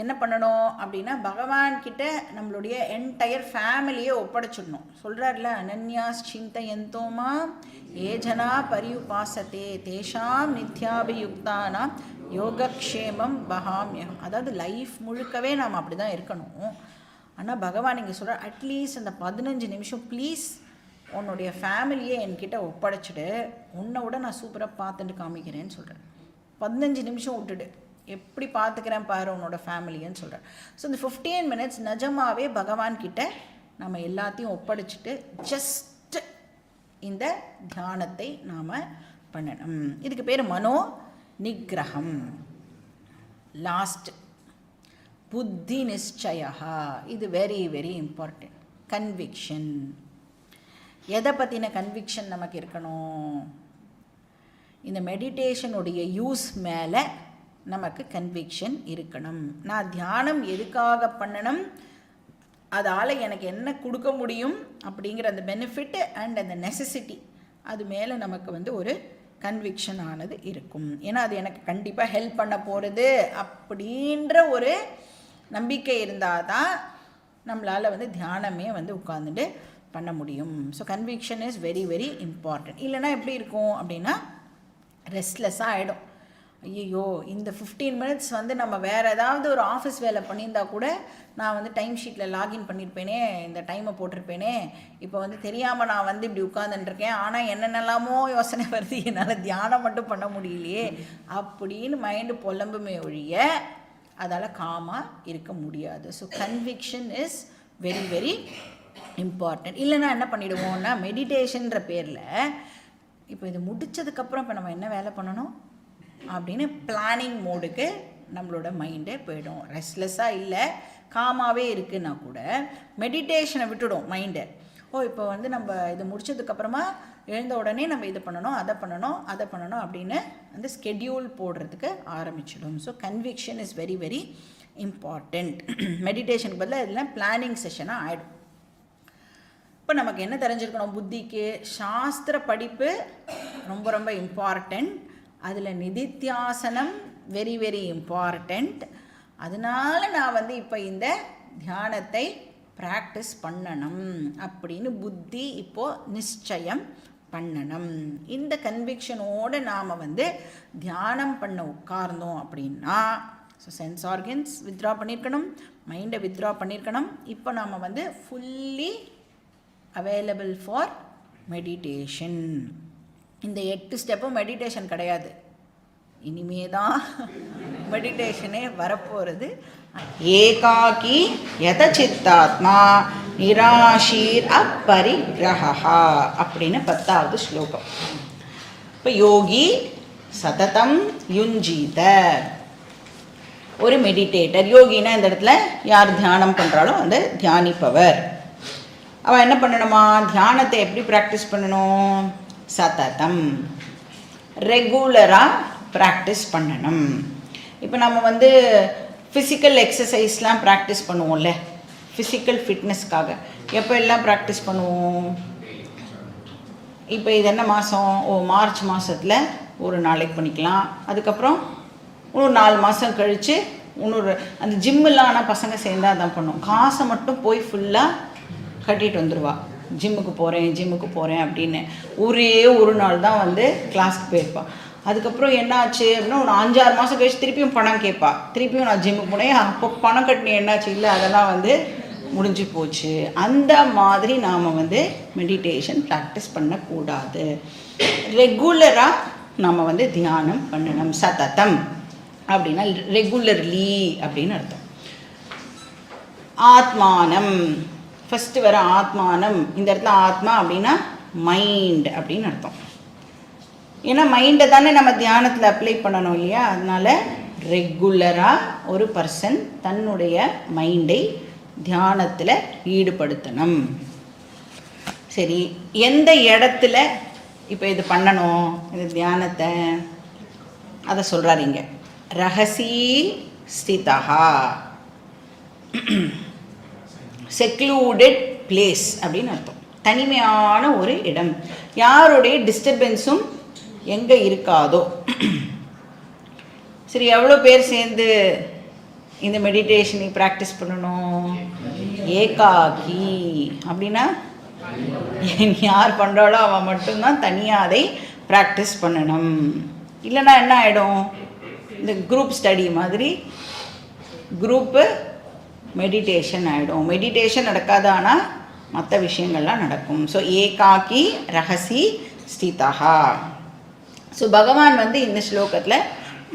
என்ன பண்ணணும் அப்படின்னா பகவான்கிட்ட நம்மளுடைய என்டையர் ஃபேமிலியை ஒப்படைச்சிடணும். சொல்கிறார்ல, அனன்யாஸ் சிந்தயந்தோமா ஏஜனா பரியுபாசத்தே தேஷாம் நித்யாபியுக்தானாம் யோகக்ஷேமம் பகாமியம். அதாவது லைஃப் முழுக்கவே நாம் அப்படி தான் இருக்கணும். ஆனால் பகவான் இங்கே சொல்கிறார், அட்லீஸ்ட் அந்த 15 நிமிஷம் ப்ளீஸ் உன்னுடைய ஃபேமிலியை என்கிட்ட ஒப்படைச்சிடு, உன்னை விட நான் சூப்பராக பார்த்துட்டு காமிக்கிறேன்னு சொல்கிறேன். 15 நிமிஷம் விட்டுடு, எப்படி பார்த்துக்கிறேன் பாரு உன்னோட ஃபேமிலின்னு சொல்கிறேன். ஸோ இந்த 15 மினிட்ஸ் நிஜமாகவே பகவான்கிட்ட நம்ம எல்லாத்தையும் ஒப்படைச்சிட்டு ஜஸ்ட் இந்த தியானத்தை நாம் பண்ணணும். இதுக்கு பேர் மனோ நிகிரகம். லாஸ்ட் புத்தி நிச்சயா. இது வெரி வெரி இம்பார்ட்டன்ட். கன்விக்ஷன். எதை பற்றின கன்விக்ஷன் நமக்கு இருக்கணும்? இந்த மெடிடேஷனுடைய யூஸ் மேலே நமக்கு கன்விக்ஷன் இருக்கணும். நான் தியானம் எதுக்காக பண்ணணும், அதால் எனக்கு என்ன கொடுக்க முடியும் அப்படிங்கிற அந்த பெனிஃபிட் அண்ட் அந்த நெசசிட்டி, அது மேலே நமக்கு வந்து ஒரு கன்விக்ஷன் ஆனது இருக்கும். ஏன்னா அது எனக்கு கண்டிப்பாக ஹெல்ப் பண்ண போகிறது அப்படின்ற ஒரு நம்பிக்கை இருந்தால் தான் நம்மளால் வந்து தியானமே வந்து உட்காந்துட்டு பண்ண முடியும். So conviction is very very important. இல்லைனா எப்படி இருக்கும் அப்படின்னா ரெஸ்ட்லெஸ்ஸாக ஆகிடும். ஐயோ இந்த 15 மினிட்ஸ் வந்து நம்ம வேறு ஏதாவது ஒரு ஆஃபீஸ் வேலை பண்ணியிருந்தா கூட நான் வந்து டைம் ஷீட்டில் லாகின் பண்ணியிருப்பேனே, இந்த டைமை போட்டிருப்பேனே, இப்போ வந்து தெரியாமல் நான் வந்து இப்படி உட்காந்துட்டுருக்கேன், ஆனால் என்னென்னலாமோ யோசனை வருது, என்னால் தியானம் மட்டும் பண்ண முடியலையே அப்படின்னு மைண்டு புலம்புமே ஒழிய அதால் காமாக இருக்க முடியாது. So conviction is very very important. இல்லைன்னா என்ன பண்ணிவிடுவோம்னா மெடிடேஷன்ற பேரில் இப்போ இது முடித்ததுக்கப்புறம் இப்போ நம்ம என்ன வேலை பண்ணணும் அப்படின்னு பிளானிங் மோடுக்கு நம்மளோட மைண்டே போயிடும். ரெஸ்ட்லெஸ்ஸாக இல்லை, காமாகவே இருக்குன்னா கூட மெடிடேஷனை விட்டுடும் மைண்டை. இப்போ வந்து நம்ம இது முடித்ததுக்கப்புறமா எழுந்த உடனே நம்ம இது பண்ணணும், அதை பண்ணணும் அப்படின்னு அந்த ஸ்கெட்யூல் போடுறதுக்கு ஆரம்பிச்சிடும். So conviction is very very important. மெடிடேஷனுக்கு பதிலாக இதெல்லாம் பிளானிங் செஷனாக ஆகிடும். இப்போ நமக்கு என்ன தெரிஞ்சிருக்கணும், புத்திக்கு சாஸ்திர படிப்பு ரொம்ப ரொம்ப இம்பார்ட்டண்ட், அதில் நிதித்தியாசனம் வெரி வெரி இம்பார்ட்டண்ட். அதனால நான் வந்து இப்போ இந்த தியானத்தை ப்ராக்டிஸ் பண்ணணும் அப்படின்னு புத்தி இப்போது நிச்சயம் பண்ணணும். இந்த கன்விக்ஷனோடு நாம் வந்து தியானம் பண்ண உட்கார்ந்தோம் அப்படின்னா ஸோ சென்ஸ் ஆர்கன்ஸ் வித்ட்ரா பண்ணியிருக்கணும், மைண்டை வித்ட்ரா பண்ணியிருக்கணும். இப்போ நாம் வந்து ஃபுல்லி அவைலபிள் ஃபார் மெடிடேஷன். இந்த 8 ஸ்டெப்பும் மெடிடேஷன் கிடையாது, இனிமே தான் மெடிடேஷனே வரப்போகிறது. ஏகாகி யதசித்தாத்மா நிராஷீர் அப்பரிகிரஹா அப்படின்னு 10வது ஸ்லோகம். இப்போ யோகி சததம் யுஞ்சீத, ஒரு மெடிடேட்டர். யோகினா இந்த இடத்துல யார் தியானம் பண்ணுறாலோ அந்த தியானிப்பவர். அவன் என்ன பண்ணணுமா, தியானத்தை எப்படி ப்ராக்டிஸ் பண்ணணும், சததம் ரெகுலராக ப்ராக்டிஸ் பண்ணணும். இப்போ நம்ம வந்து ஃபிசிக்கல் எக்ஸசைஸ்லாம் ப்ராக்டிஸ் பண்ணுவோம்ல, ஃபிசிக்கல் ஃபிட்னஸ்க்காக எப்போ எல்லாம் ப்ராக்டிஸ் பண்ணுவோம். இப்போ இது என்ன மாதம், மார்ச் மாதத்தில் ஒரு நாளைக்கு பண்ணிக்கலாம். அதுக்கப்புறம் இன்னொரு 4 மாதம் கழித்து இன்னொரு அந்த ஜிம்மெல்லாம் ஆனால் பசங்க சேர்ந்தால் தான் பண்ணுவோம். காசை மட்டும் போய் ஃபுல்லாக கட்டிட்டு வந்துடுவா, ஜிம்முக்கு போகிறேன் அப்படின்னு. ஒரே ஒரு நாள் தான் வந்து கிளாஸ்க்கு போயிருப்பாள். அதுக்கப்புறம் என்ன ஆச்சு அப்படின்னா ஒரு 5-6 மாதம் கழிச்சு திருப்பியும் பணம் கேட்பா, திருப்பியும் நான் ஜிம்முக்கு போனேன், அப்போ பணம் கட்டினே என்னாச்சு, இல்லை அதெல்லாம் வந்து முடிஞ்சு போச்சு. அந்த மாதிரி நாம் வந்து மெடிடேஷன் ப்ராக்டிஸ் பண்ணக்கூடாது. ரெகுலராக நம்ம வந்து தியானம் பண்ணணும். சததம் அப்படின்னா ரெகுலர்லி அப்படின்னு அர்த்தம். ஆத்மானம் ஃபஸ்ட்டு வர ஆத்மானம், இந்த இடத்துல ஆத்மா அப்படின்னா மைண்ட் அப்படின்னு அர்த்தம். ஏன்னா மைண்டை தானே நம்ம தியானத்தில் அப்ளை பண்ணணும் இல்லையா, அதனால் ரெகுலராக ஒரு பர்சன் தன்னுடைய மைண்டை தியானத்தில் ஈடுபடுத்தணும். சரி, எந்த இடத்துல இப்போ இது பண்ணணும் இந்த தியானத்தை அதை சொல்கிறாருங்க. ரகசி ஸ்திதா, செக்லூடட் பிளேஸ் அப்படின்னு அர்த்தம். தனிமையான ஒரு இடம், யாருடைய டிஸ்டர்பன்ஸும் எங்கே இருக்காதோ. சரி, எவ்வளோ பேர் சேர்ந்து இந்த மெடிடேஷனை ப்ராக்டிஸ் பண்ணணும், ஏகாகி அப்படின்னா யார் பண்ணுறாளோ அவன் மட்டும்தான் தனியாக அதை ப்ராக்டிஸ் பண்ணணும். இல்லைன்னா என்ன ஆகிடும், இந்த குரூப் ஸ்டடி மாதிரி குரூப்பு மெடிடேஷன் ஆகிடும். மெடிடேஷன் நடக்காது, ஆனால் மற்ற விஷயங்கள்லாம் நடக்கும். ஸோ ஏகாக்கி ரகசி ஸ்திதா. ஸோ பகவான் வந்து இந்த ஸ்லோகத்தில்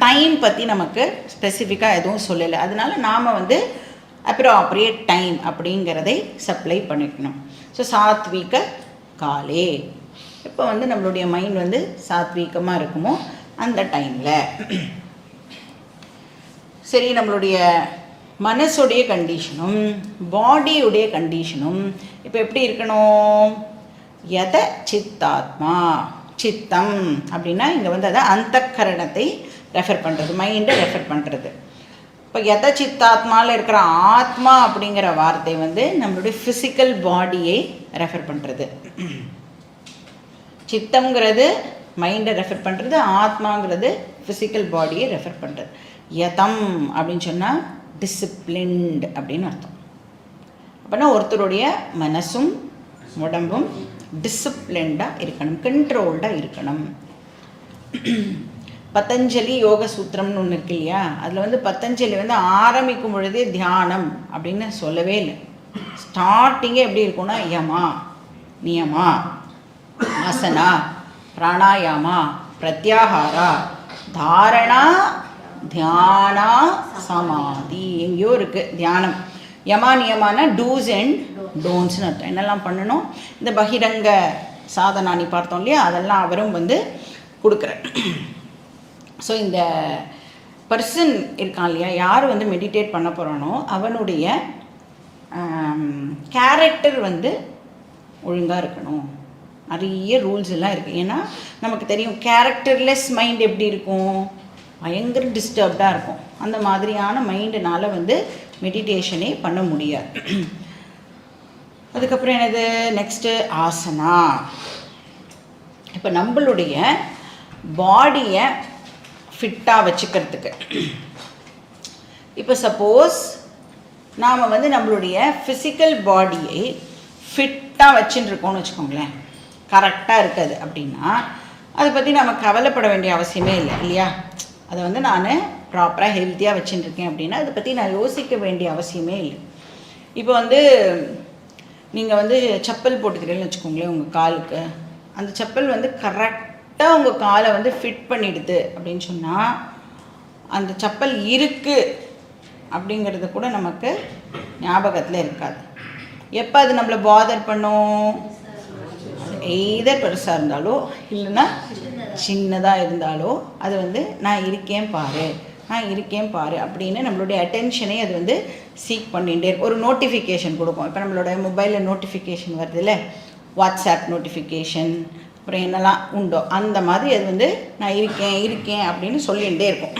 டைம் பற்றி நமக்கு ஸ்பெசிஃபிக்காக எதுவும் சொல்லலை, அதனால நாம் வந்து அப்ராப்ரியேட் டைம் அப்படிங்கிறதை சப்ளை பண்ணிக்கணும். ஸோ சாத்வீக காலே, இப்போ வந்து நம்மளுடைய மைண்ட் வந்து சாத்வீகமாக இருக்குமோ அந்த டைமில். சரி, நம்மளுடைய மனசுடைய கண்டிஷனும் பாடியுடைய கண்டிஷனும் இப்போ எப்படி இருக்கணும், யத சித்தாத்மா. சித்தம் அப்படின்னா இங்கே வந்து அதை அந்தக்கரணத்தை ரெஃபர் பண்ணுறது, மைண்டை ரெஃபர் பண்ணுறது. இப்போ யத சித்தாத்மாவில் இருக்கிற ஆத்மா அப்படிங்கிற வார்த்தை வந்து நம்மளுடைய ஃபிசிக்கல் பாடியை ரெஃபர் பண்ணுறது. சித்தம்ங்கிறது மைண்டை ரெஃபர் பண்ணுறது, ஆத்மாங்கிறது ஃபிசிக்கல் பாடியை ரெஃபர் பண்ணுறது. யதம் அப்படின்னு சொன்னால் டிசிப்ளின்டு அப்படின்னு அர்த்தம். அப்படின்னா ஒருத்தருடைய மனசும் உடம்பும் டிசிப்ளின்டாக இருக்கணும், கண்ட்ரோல்டாக இருக்கணும். பதஞ்சலி யோக சூத்திரம்னு ஒன்று இருக்கு இல்லையா, அதில் வந்து பதஞ்சலி வந்து ஆரம்பிக்கும் பொழுதே தியானம் அப்படின்னு சொல்லவே இல்லை. ஸ்டார்டிங்கே எப்படி இருக்கும்னா யமா, நியமா, ஆசனா, பிராணாயாமா, பிரத்யாகாரா, தாரணா, தியானா, சமாதி, எங்கேயோ இருக்குது தியானம். யமா நியமான டூஸ் அண்ட் டோன்ட்ஸ்னு அர்த்தம். என்னெல்லாம் பண்ணணும், இந்த பகிரங்க சாதனா நீ பார்த்தோம் இல்லையா, அதெல்லாம் அவரும் வந்து கொடுக்குறார். ஸோ இந்த பர்சன் இருக்கான் இல்லையா, யார் வந்து மெடிடேட் பண்ண போகிறானோ அவனுடைய கேரக்டர் வந்து ஒழுங்காக இருக்கணும். நிறைய ரூல்ஸ் எல்லாம் இருக்குது. ஏன்னா நமக்கு தெரியும் கேரக்டர்லெஸ் மைண்ட் எப்படி இருக்கும், பயங்கர டிஸ்டர்ப்டாக இருக்கும். அந்த மாதிரியான மைண்டுனால் வந்து மெடிடேஷனே பண்ண முடியாது. அதுக்கப்புறம் என்னது நெக்ஸ்ட்டு ஆசனா. இப்போ நம்மளுடைய பாடியை ஃபிட்டாக வச்சுக்கிறதுக்கு, இப்போ சப்போஸ் நாம் வந்து நம்மளுடைய ஃபிசிக்கல் பாடியை ஃபிட்டாக வச்சுட்டு இருக்கோம்னு வச்சுக்கோங்களேன், கரெக்டாக இருக்காது அப்படின்னா அதை பற்றி நம்ம கவலைப்பட வேண்டிய அவசியமே இல்லை இல்லையா. அதை வந்து நான் ப்ராப்பராக ஹெல்த்தியாக வச்சுட்டுருக்கேன் அப்படின்னா அதை பற்றி நான் யோசிக்க வேண்டிய அவசியமே இல்லை. இப்போ வந்து நீங்கள் வந்து செப்பல் போட்டுக்கிறீங்கன்னு வச்சுக்கோங்களேன் உங்கள் காலுக்கு, அந்த செப்பல் வந்து கரெக்டாக உங்கள் காலை வந்து ஃபிட் பண்ணிடுது அப்படின்னு சொன்னால் அந்த செப்பல் இருக்குது அப்படிங்கிறது கூட நமக்கு ஞாபகத்தில் இருக்காது. எப்போ அது நம்மளை பாதர் பண்ணும், எய்தர் பெருசாக இருந்தாலோ இல்லைன்னா சின்னதாக இருந்தாலோ அது வந்து நான் இருக்கேன் பாரு, நான் இருக்கேன் பாரு அப்படின்னு நம்மளுடைய அட்டென்ஷனை அது வந்து சீக் பண்ணிகிட்டே இருக்கும். ஒரு நோட்டிஃபிகேஷன் கொடுக்கும். இப்போ நம்மளோட மொபைலில் நோட்டிஃபிகேஷன் வருது இல்லை, வாட்ஸ்அப் நோட்டிஃபிகேஷன், அப்புறம் என்னெல்லாம் உண்டோ அந்த மாதிரி அது வந்து நான் இருக்கேன் இருக்கேன் அப்படின்னு சொல்லிகிட்டே இருக்கும்.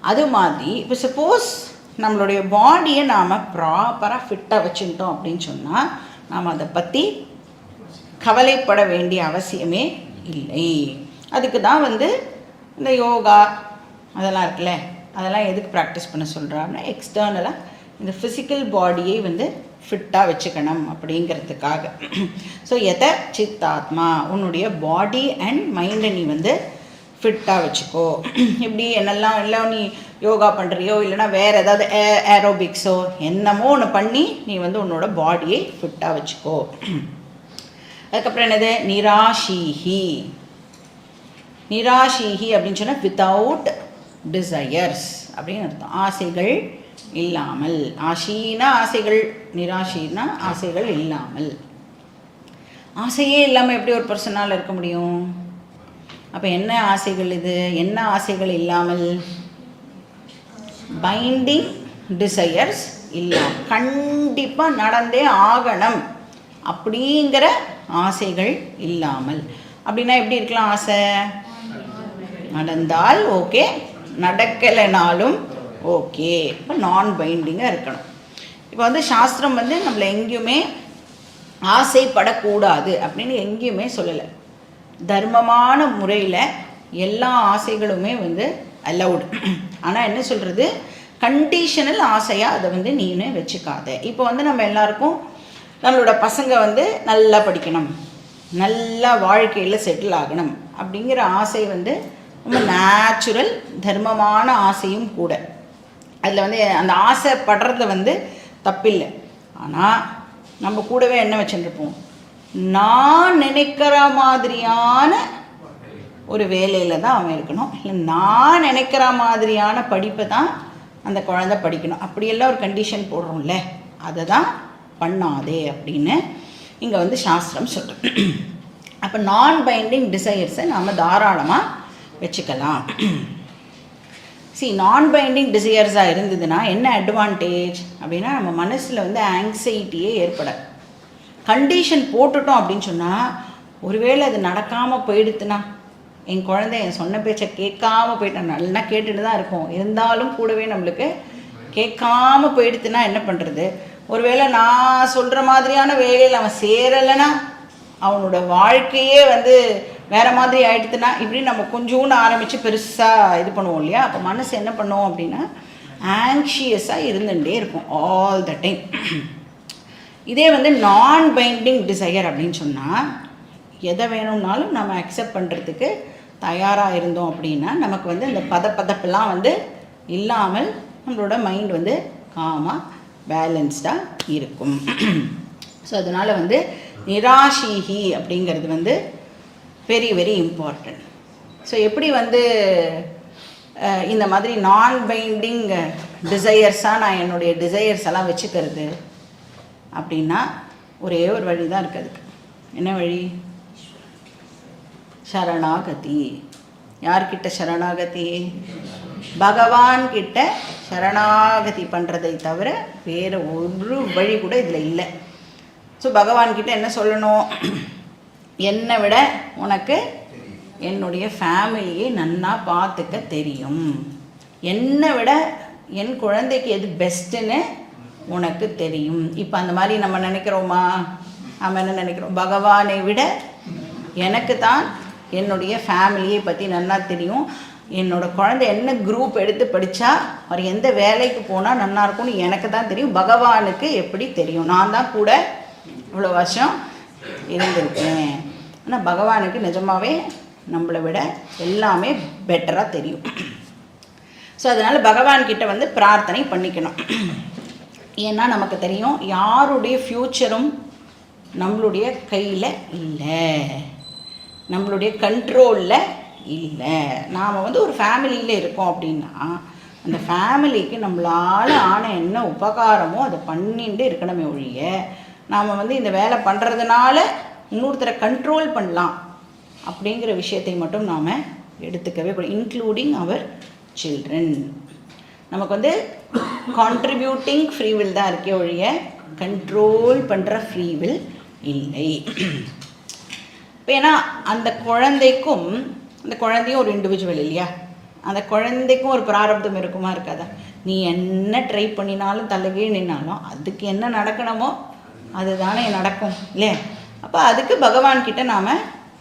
அது மாதிரி இப்போ சப்போஸ் நம்மளுடைய பாடியை நாம் ப்ராப்பராக ஃபிட்டாக வச்சுட்டோம் அப்படின்னு சொன்னால் நாம் அதை பற்றி கவலைப்பட வேண்டிய அவசியமே இல்லை. அதுக்கு தான் வந்து இந்த யோகா அதெல்லாம் இருக்குல்ல, அதெல்லாம் எதுக்கு ப்ராக்டிஸ் பண்ண சொல்கிறாங்கன்னா எக்ஸ்டர்னலாக இந்த ஃபிசிக்கல் பாடியை வந்து ஃபிட்டாக வச்சுக்கணும் அப்படிங்கிறதுக்காக. ஸோ எதை சித்தாத்மா, உன்னுடைய பாடி அண்ட் மைண்டை நீ வந்து ஃபிட்டாக வச்சுக்கோ. எப்படி என்னெல்லாம் எல்லாம் நீ யோகா பண்ணுறியோ இல்லைனா வேறு ஏதாவது ஏரோபிக்ஸோ என்னமோ ஒன்று பண்ணி நீ வந்து உன்னோட பாடியை ஃபிட்டாக வச்சுக்கோ. அதுக்கப்புறம் என்னது நிராஷீஹி. நிராஷீஹி அப்படின்னு சொன்னால் வித்தவுட் டிசையர்ஸ் அப்படின்னு அர்த்தம். ஆசைகள் இல்லாமல். ஆஷீனா ஆசைகள், நிராஷீனா ஆசைகள் இல்லாமல். ஆசையே இல்லாமல் எப்படி ஒரு பர்சனால் இருக்க முடியும்? அப்போ என்ன ஆசைகள் இது, என்ன ஆசைகள் இல்லாமல்? பைண்டிங் டிசையர்ஸ் இல்லாமல், கண்டிப்பாக நடந்தே ஆகணும் அப்படிங்கிற ஆசைகள் இல்லாமல். அப்படின்னா எப்படி இருக்கலாம் ஆசை? நடந்தால் ஓகே, நடக்கலைனாலும் ஓகே. இப்போ நான் பைண்டிங்காக இருக்கணும். இப்போ வந்து சாஸ்திரம் வந்து நம்மளை எங்கேயுமே ஆசைப்படக்கூடாது அப்படின்னு எங்கேயுமே சொல்லலை. தர்மமான முறையில் எல்லா ஆசைகளுமே வந்து அலவுடு. ஆனால் என்ன சொல்கிறது, கண்டிஷனல் ஆசையாக அதை வந்து நீனே வச்சுக்காத. இப்போ வந்து நம்ம எல்லாருக்கும் நம்மளோட பசங்க வந்து நல்லா படிக்கணும், நல்லா வாழ்க்கையில் செட்டில் ஆகணும் அப்படிங்கிற ஆசை வந்து ரொம்ப நேச்சுரல் தர்மமான ஆசையும் கூட. அதில் வந்து அந்த ஆசைப்படுறதுல வந்து தப்பில்லை. ஆனால் நம்ம கூடவே என்ன வச்சுருப்போம், நான் நினைக்கிற மாதிரியான ஒரு வேலையில் தான் அவன் இருக்கணும், இல்லை நான் நினைக்கிற மாதிரியான படிப்பை தான் அந்த குழந்தை படிக்கணும், அப்படியெல்லாம் ஒரு கண்டிஷன் போடுறோம்ல, அதை தான் பண்ணாதே அப்படின்னு இங்கே வந்து சாஸ்திரம் சொல்கிறோம். அப்போ நான் பைண்டிங் டிசையர்ஸை நாம் தாராளமாக வச்சுக்கலாம். நான் பைண்டிங் டிசையர்ஸாக இருந்ததுன்னா என்ன அட்வான்டேஜ் அப்படின்னா, நம்ம மனசில் வந்து ஆங்ஸைட்டியே ஏற்படாது. கண்டிஷன் போட்டுட்டோம் அப்படின்னு சொன்னால் ஒருவேளை அது நடக்காமல் போயிடுத்துனா, என் குழந்தை என் சொன்ன பேச்சை கேட்காம போயிட்டான், நல்லா கேட்டுட்டு தான் இருக்கும், இருந்தாலும் கூடவே நம்மளுக்கு கேட்காம போயிடுத்துனா என்ன பண்ணுறது? ஒருவேளை நான் சொல்கிற மாதிரியான வேலையில் அவன் சேரலைன்னா அவனோட வாழ்க்கையே வந்து வேறு மாதிரி ஆகிடுதுன்னா இப்படி நம்ம கொஞ்சோன்னு ஆரம்பித்து பெருசாக இது பண்ணுவோம் இல்லையா. அப்போ மனசு என்ன பண்ணுவோம் அப்படின்னா ஆங்ஷியஸாக இருந்துகிட்டே இருக்கும் ஆல் த டைம். இதே வந்து நான் பைண்டிங் டிசையர் அப்படின்னு சொன்னால் எதை வேணும்னாலும் நம்ம அக்செப்ட் பண்ணுறதுக்கு தயாராக இருந்தோம் அப்படின்னா நமக்கு வந்து அந்த பதப்பதப்பெல்லாம் வந்து இல்லாமல் நம்மளோட மைண்ட் வந்து காமாக பேலன்ஸ்டாக இருக்கும். ஸோ அதனால் வந்து நிராஷீஹி அப்படிங்கிறது வந்து வெரி வெரி இம்பார்ட்டண்ட். ஸோ எப்படி வந்து இந்த மாதிரி நான் பைண்டிங் டிசையர்ஸாக நான் என்னுடைய டிசையர்ஸ் எல்லாம் வச்சுக்கிறது அப்படின்னா ஒரே ஒரு வழி தான் இருக்குது. அதுக்கு என்ன வழி? சரணாகதி. யார்கிட்ட சரணாகதி? பகவான் கிட்ட சரணாகதி பண்ணுறதை தவிர வேறு ஒரு வழி கூட இதில் இல்லை. ஸோ பகவான்கிட்ட என்ன சொல்லணும்? என்னை விட உனக்கு என்னுடைய ஃபேமிலியை நன்னா பார்த்துக்க தெரியும், என்னை விட என் குழந்தைக்கு எது பெஸ்ட்டுன்னு உனக்கு தெரியும். இப்போ அந்த மாதிரி நம்ம நினைக்கிறோமா? நம்ம என்ன நினைக்கிறோம்? பகவானை விட எனக்கு தான் என்னுடைய ஃபேமிலியை பற்றி நல்லா தெரியும், என்னோடய குழந்தை என்ன குரூப் எடுத்து படித்தா அவர் எந்த வேலைக்கு போனால் நல்லாயிருக்கும்னு எனக்கு தான் தெரியும். பகவானுக்கு எப்படி தெரியும்? நான் தான் கூட இவ்வளோ வருஷம் இருந்திருக்கேன். ஆனால் பகவானுக்கு நிஜமாகவே நம்மளை விட எல்லாமே பெட்டராக தெரியும். ஸோ அதனால் பகவான்கிட்ட வந்து பிரார்த்தனை பண்ணிக்கணும். ஏன்னா நமக்கு தெரியும் யாருடைய ஃப்யூச்சரும் நம்மளுடைய கையில் இல்லை, நம்மளுடைய கண்ட்ரோலில் இல்லை. நாம் வந்து ஒரு ஃபேமிலியில் இருக்கோம் அப்படின்னா அந்த ஃபேமிலிக்கு நம்மளால் ஆன என்ன உபகாரமோ அதை பண்ணிட்டு இருக்கணுமே ஒழிய நாம் வந்து இந்த வேலை பண்ணுறதுனால இன்னொருத்தரை கண்ட்ரோல் பண்ணலாம் அப்படிங்கிற விஷயத்தை மட்டும் நாம் எடுத்துக்கவே கூடாது. Including our children. நமக்கு வந்து கான்ட்ரிபியூட்டிங் ஃப்ரீவில் தான் இருக்கே ஒழிய கண்ட்ரோல் பண்ணுற ஃப்ரீவில் இல்லை. இப்போ ஏன்னா அந்த குழந்தைக்கும் அந்த குழந்தையும் ஒரு இண்டிவிஜுவல் இல்லையா, அந்த குழந்தைக்கும் ஒரு பிராரப்தம் இருக்குமா இருக்காதா? நீ என்ன ட்ரை பண்ணினாலும் தலைகீழ் நின்னாலும் அதுக்கு என்ன நடக்கணுமோ அதுதானே நடக்கும் இல்லையா? அப்போ அதுக்கு பகவான்கிட்ட நாம்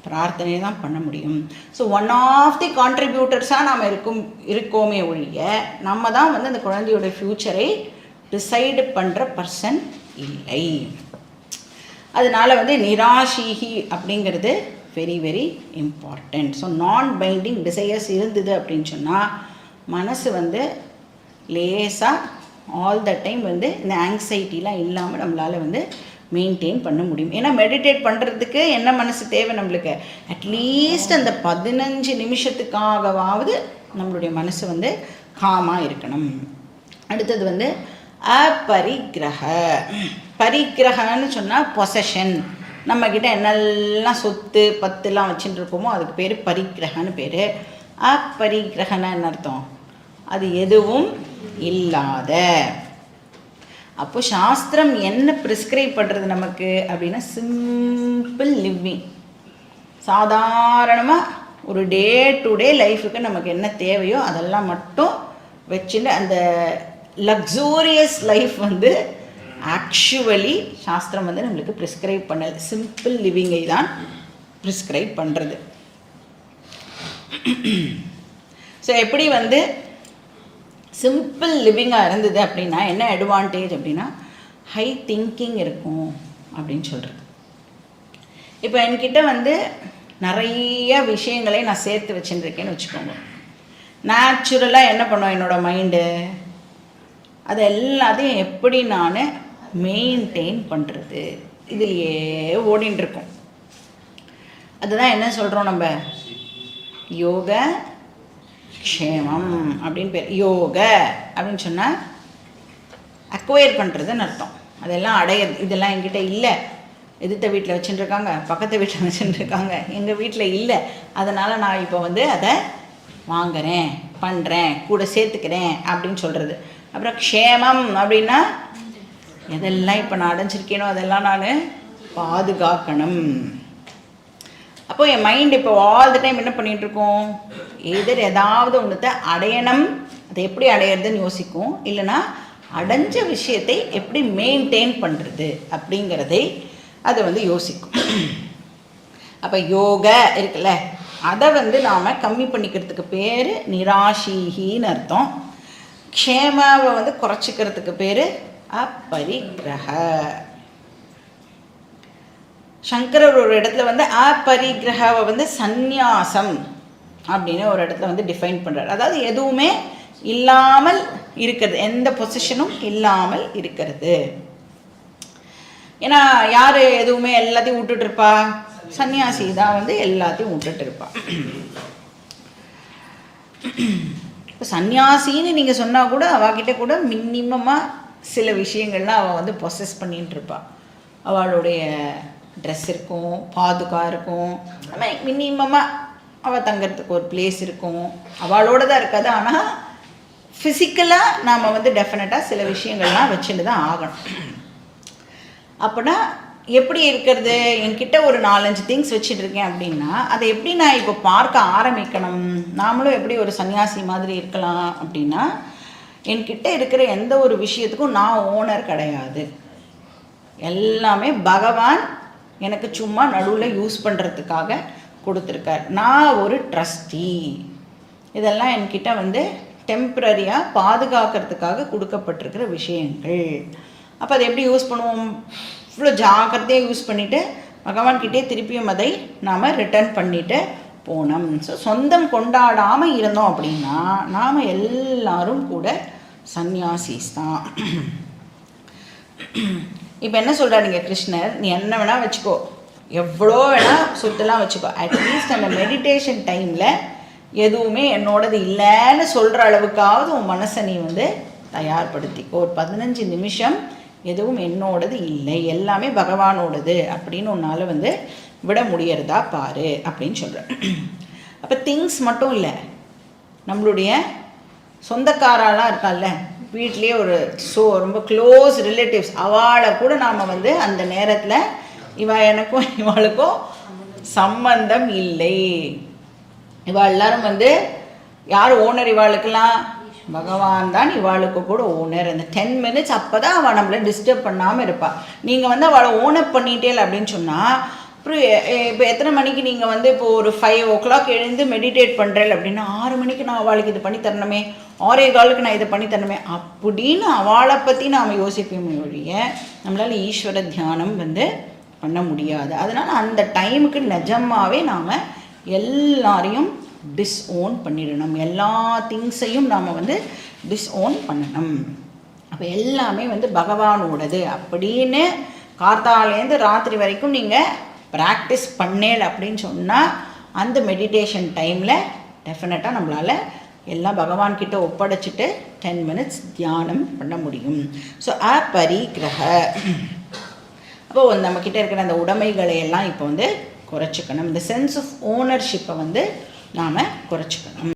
பிரார்த்தனை தான் பண்ண முடியும். ஸோ ஒன் ஆஃப் தி கான்ட்ரிபியூட்டர்ஸாக நாம் இருக்கோமே ஒழிய நம்ம தான் வந்து அந்த குழந்தையோட ஃப்யூச்சரை டிசைடு பண்ணுற பர்சன் இல்லை. அதனால் வந்து நிராஷீஹி அப்படிங்கிறது வெரி வெரி இம்பார்ட்டண்ட். ஸோ நான் பைண்டிங் டிசையர்ஸ் இருந்தது அப்படின்னு சொன்னால் மனசு வந்து லேசாக ஆல் த டைம் வந்து இந்த ஆங்ஸைட்டிலாம் இல்லாமல் நம்மளால் வந்து மெயின்டைன் பண்ண முடியும். ஏன்னா மெடிடேட் பண்ணுறதுக்கு என்ன மனசு தேவை நம்மளுக்கு? அட்லீஸ்ட் அந்த 15 நிமிஷத்துக்காகவாவது நம்மளுடைய மனசு வந்து காமாக இருக்கணும். அடுத்தது வந்து அப்பரிக்கிரக. பரிக்கிரகன்னு சொன்னால் பொசஷன். நம்மக்கிட்ட என்னெல்லாம் சொத்து பத்துலாம் வச்சுட்டு இருக்கோமோ அதுக்கு பேர் பரிக்கிரகன்னு பேர். அப்பரிக்கிரகன்னா என்ன அர்த்தம்? அது எதுவும் இல்லாத. அப்போ சாஸ்திரம் என்ன ப்ரிஸ்கிரைப் பண்ணுறது நமக்கு அப்படின்னா சிம்பிள் லிவிங். சாதாரணமாக ஒரு டே டு டே லைஃபுக்கு நமக்கு என்ன தேவையோ அதெல்லாம் மட்டும் வச்சுட்டு அந்த லக்ஸூரியஸ் லைஃப் வந்து ஆக்சுவலி சாஸ்திரம் வந்து நம்மளுக்கு ப்ரிஸ்கிரைப் பண்ணல. சிம்பிள் லிவிங்கை தான் ப்ரிஸ்கிரைப் பண்ணுறது. ஸோ எப்படி வந்து சிம்பிள் லிவிங்காக இருந்தது அப்படின்னா என்ன அட்வான்டேஜ் அப்படின்னா ஹை திங்கிங் இருக்கும் அப்படின்னு சொல்கிறது. இப்போ என்கிட்ட வந்து நிறைய விஷயங்களை நான் சேர்த்து வச்சுருக்கேன்னு வச்சுக்கோங்க. நேச்சுரலாக என்ன பண்ணுவோம் என்னோடய மைண்டு அது எல்லாத்தையும் எப்படி நான் மெயின்டைன் பண்ணுறது இதுலையே ஓடின்னு இருக்கோம். அதுதான் என்ன சொல்கிறோம் நம்ம யோக க்ஷேமம் அப்படின்னு பேர். யோக அப்படின்னு சொன்னால் அக்வயர் பண்ணுறதுன்னு அர்த்தம். அதெல்லாம் அடையிறது. இதெல்லாம் என்கிட்ட இல்லை, எதிர்த்த வீட்டில் வச்சுட்டுருக்காங்க, பக்கத்து வீட்டில் வச்சுட்டுருக்காங்க, எங்கள் வீட்டில் இல்லை, அதனால் நான் இப்போ வந்து அதை வாங்குகிறேன், பண்ணுறேன், கூட சேர்த்துக்கிறேன் அப்படின்னு சொல்கிறது. அப்புறம் க்ஷேமம் அப்படின்னா எதெல்லாம் இப்போ நான் அடைஞ்சிருக்கேனோ அதெல்லாம் நான் பாதுகாக்கணும். அப்போ என் மைண்ட் இப்போ ஆல் த டைம் என்ன பண்ணிகிட்ருக்கோம்? ஏதாவது ஒன்றத்தை அடையணும், அதை எப்படி அடையிறதுன்னு யோசிக்கும், இல்லைனா அடைஞ்ச விஷயத்தை எப்படி மெயின்டைன் பண்ணுறது அப்படிங்கிறதை அது வந்து யோசிக்கும். அப்போ யோக இருக்குல்ல, அதை வந்து நாம் கம்மி பண்ணிக்கிறதுக்கு பேர் நிராஷீகின்னு அர்த்தம். க்ஷேமாவை வந்து குறைச்சிக்கிறதுக்கு பேர் அப்பரிக்கிரக. சங்கரர் ஒரு இடத்துல வந்து அப்பரிக்கிரகாவை வந்து சந்நியாசம் அப்படின்னு ஒரு இடத்துல வந்து டிஃபைன் பண்ணுறார். அதாவது எதுவுமே இல்லாமல் இருக்கிறது, எந்த பொசிஷனும் இல்லாமல் இருக்கிறது. ஏன்னா யார் எதுவுமே எல்லாத்தையும் விட்டுட்டு இருப்பா? சன்னியாசி தான் வந்து எல்லாத்தையும் விட்டுட்டு இருப்பா. இப்போ சன்னியாசின்னு நீங்கள் சொன்னால் கூட அவகிட்ட கூட மினிமமாக சில விஷயங்கள்லாம் அவள் வந்து ப்ரொசஸ் பண்ணிகிட்டு இருப்பாள். அவளுடைய ட்ரெஸ் இருக்கும், பாதுகா இருக்கும், அது மாதிரி மினிமமாக அவள் தங்கிறதுக்கு ஒரு பிளேஸ் இருக்கும், அவளோட தான் இருக்காது. ஆனால் ஃபிசிக்கலாக நாம் வந்து டெஃபினட்டாக சில விஷயங்கள்லாம் வச்சுட்டு தான் ஆகணும். அப்படின்னா எப்படி இருக்கிறது? என்கிட்ட ஒரு 4-5 திங்ஸ் வச்சுட்ருக்கேன் அப்படின்னா அதை எப்படி நான் இப்போ பார்க்க ஆரம்பிக்கணும்? நாமளும் எப்படி ஒரு சன்னியாசி மாதிரி இருக்கலாம் அப்படின்னா, என்கிட்ட இருக்கிற எந்த ஒரு விஷயத்துக்கும் நான் ஓனர் கிடையாது. எல்லாமே பகவான் எனக்கு சும்மா நடுவில் யூஸ் பண்ணுறதுக்காக கொடுத்துருக்கார். நான் ஒரு ட்ரஸ்டி. இதெல்லாம் என்கிட்ட வந்து டெம்ப்ரரியாக பாதுகாக்கிறதுக்காக கொடுக்கப்பட்டிருக்கிற விஷயங்கள். அப்போ அதை எப்படி யூஸ் பண்ணுவோம்? இவ்வளோ ஜாக்கிரதையாக யூஸ் பண்ணிவிட்டு பகவான்கிட்டே திருப்பியும் அதை நாம் ரிட்டர்ன் பண்ணிவிட்டு போனோம். ஸோ சொந்தம் கொண்டாடாமல் இருந்தோம் அப்படின்னா நாம் எல்லாரும் கூட சந்நியாசிஸ் தான். இப்போ என்ன சொல்கிறாருங்க கிருஷ்ணர், நீ என்ன வேணால் வச்சுக்கோ, எவ்வளோ வேணால் சொத்தெல்லாம் வச்சுக்கோ, அட்லீஸ்ட் அந்த மெடிடேஷன் டைமில் எதுவுமே என்னோடது இல்லைன்னு சொல்கிற அளவுக்காவது உன் மனசை நீ வந்து தயார்படுத்திக்கோ. ஒரு 15 நிமிஷம் எதுவும் என்னோடது இல்லை, எல்லாமே பகவானோடது அப்படின்னு உன்னால் வந்து விட முடியறதா பாரு அப்படின்னு சொல்கிறேன். அப்போ திங்ஸ் மட்டும் இல்லை, நம்மளுடைய சொந்தக்காரெல்லாம் இருக்கால்ல, வீட்லேயே ஒரு ரொம்ப க்ளோஸ் ரிலேட்டிவ்ஸ், அவளை கூட நாம் வந்து அந்த நேரத்தில் எனக்கும் இவளுக்கும் சம்பந்தம் இல்லை, எல்லாரும் வந்து யார் ஓனர்? இவாளுக்கெல்லாம் பகவான் தான் இவாளுக்கு கூட ஓனர். அந்த 10 minutes அப்போ தான் அவள் நம்மளை டிஸ்டர்ப் பண்ணாமல் இருப்பாள். நீங்கள் வந்து அவளை ஓனர் பண்ணிட்டேல் அப்படின்னு சொன்னால் அப்புறம் இப்போ எத்தனை மணிக்கு நீங்கள் வந்து இப்போ ஒரு 5 o'clock எழுந்து மெடிடேட் பண்ணுறேன் அப்படின்னா 6 மணிக்கு நான் அவளுக்கு இது பண்ணி தரணுமே, 6:15 நான் இதை பண்ணி தரணுமே அப்படின்னு அவளை பற்றி நாம் யோசிப்போமே ஒழிய நம்மளால் ஈஸ்வர தியானம் வந்து பண்ண முடியாது. அதனால் அந்த டைமுக்கு நிஜமாகவே நாம் எல்லாரையும் டிஸ்ஓன் பண்ணிடணும், எல்லா திங்ஸையும் நாம் வந்து டிஸ்ஓன் பண்ணணும். அப்போ எல்லாமே வந்து பகவானோடது அப்படின்னு கார்த்தாலேருந்து ராத்திரி வரைக்கும் நீங்கள் ப்ராக்டிஸ் பண்ணேல் அப்படின்னு சொன்னால் அந்த மெடிடேஷன் டைமில் டெஃபினட்டாக நம்மளால் எல்லாம் பகவான்கிட்ட ஒப்படைச்சிட்டு 10 minutes தியானம் பண்ண முடியும். ஸோ அப்பரிக்கிரக, அப்போது நம்மக்கிட்ட இருக்கிற அந்த உடைமைகளை எல்லாம் இப்போ வந்து குறைச்சிக்கணும். இந்த சென்ஸ் ஆஃப் ஓனர்ஷிப்பை வந்து நாம் குறைச்சிக்கணும்.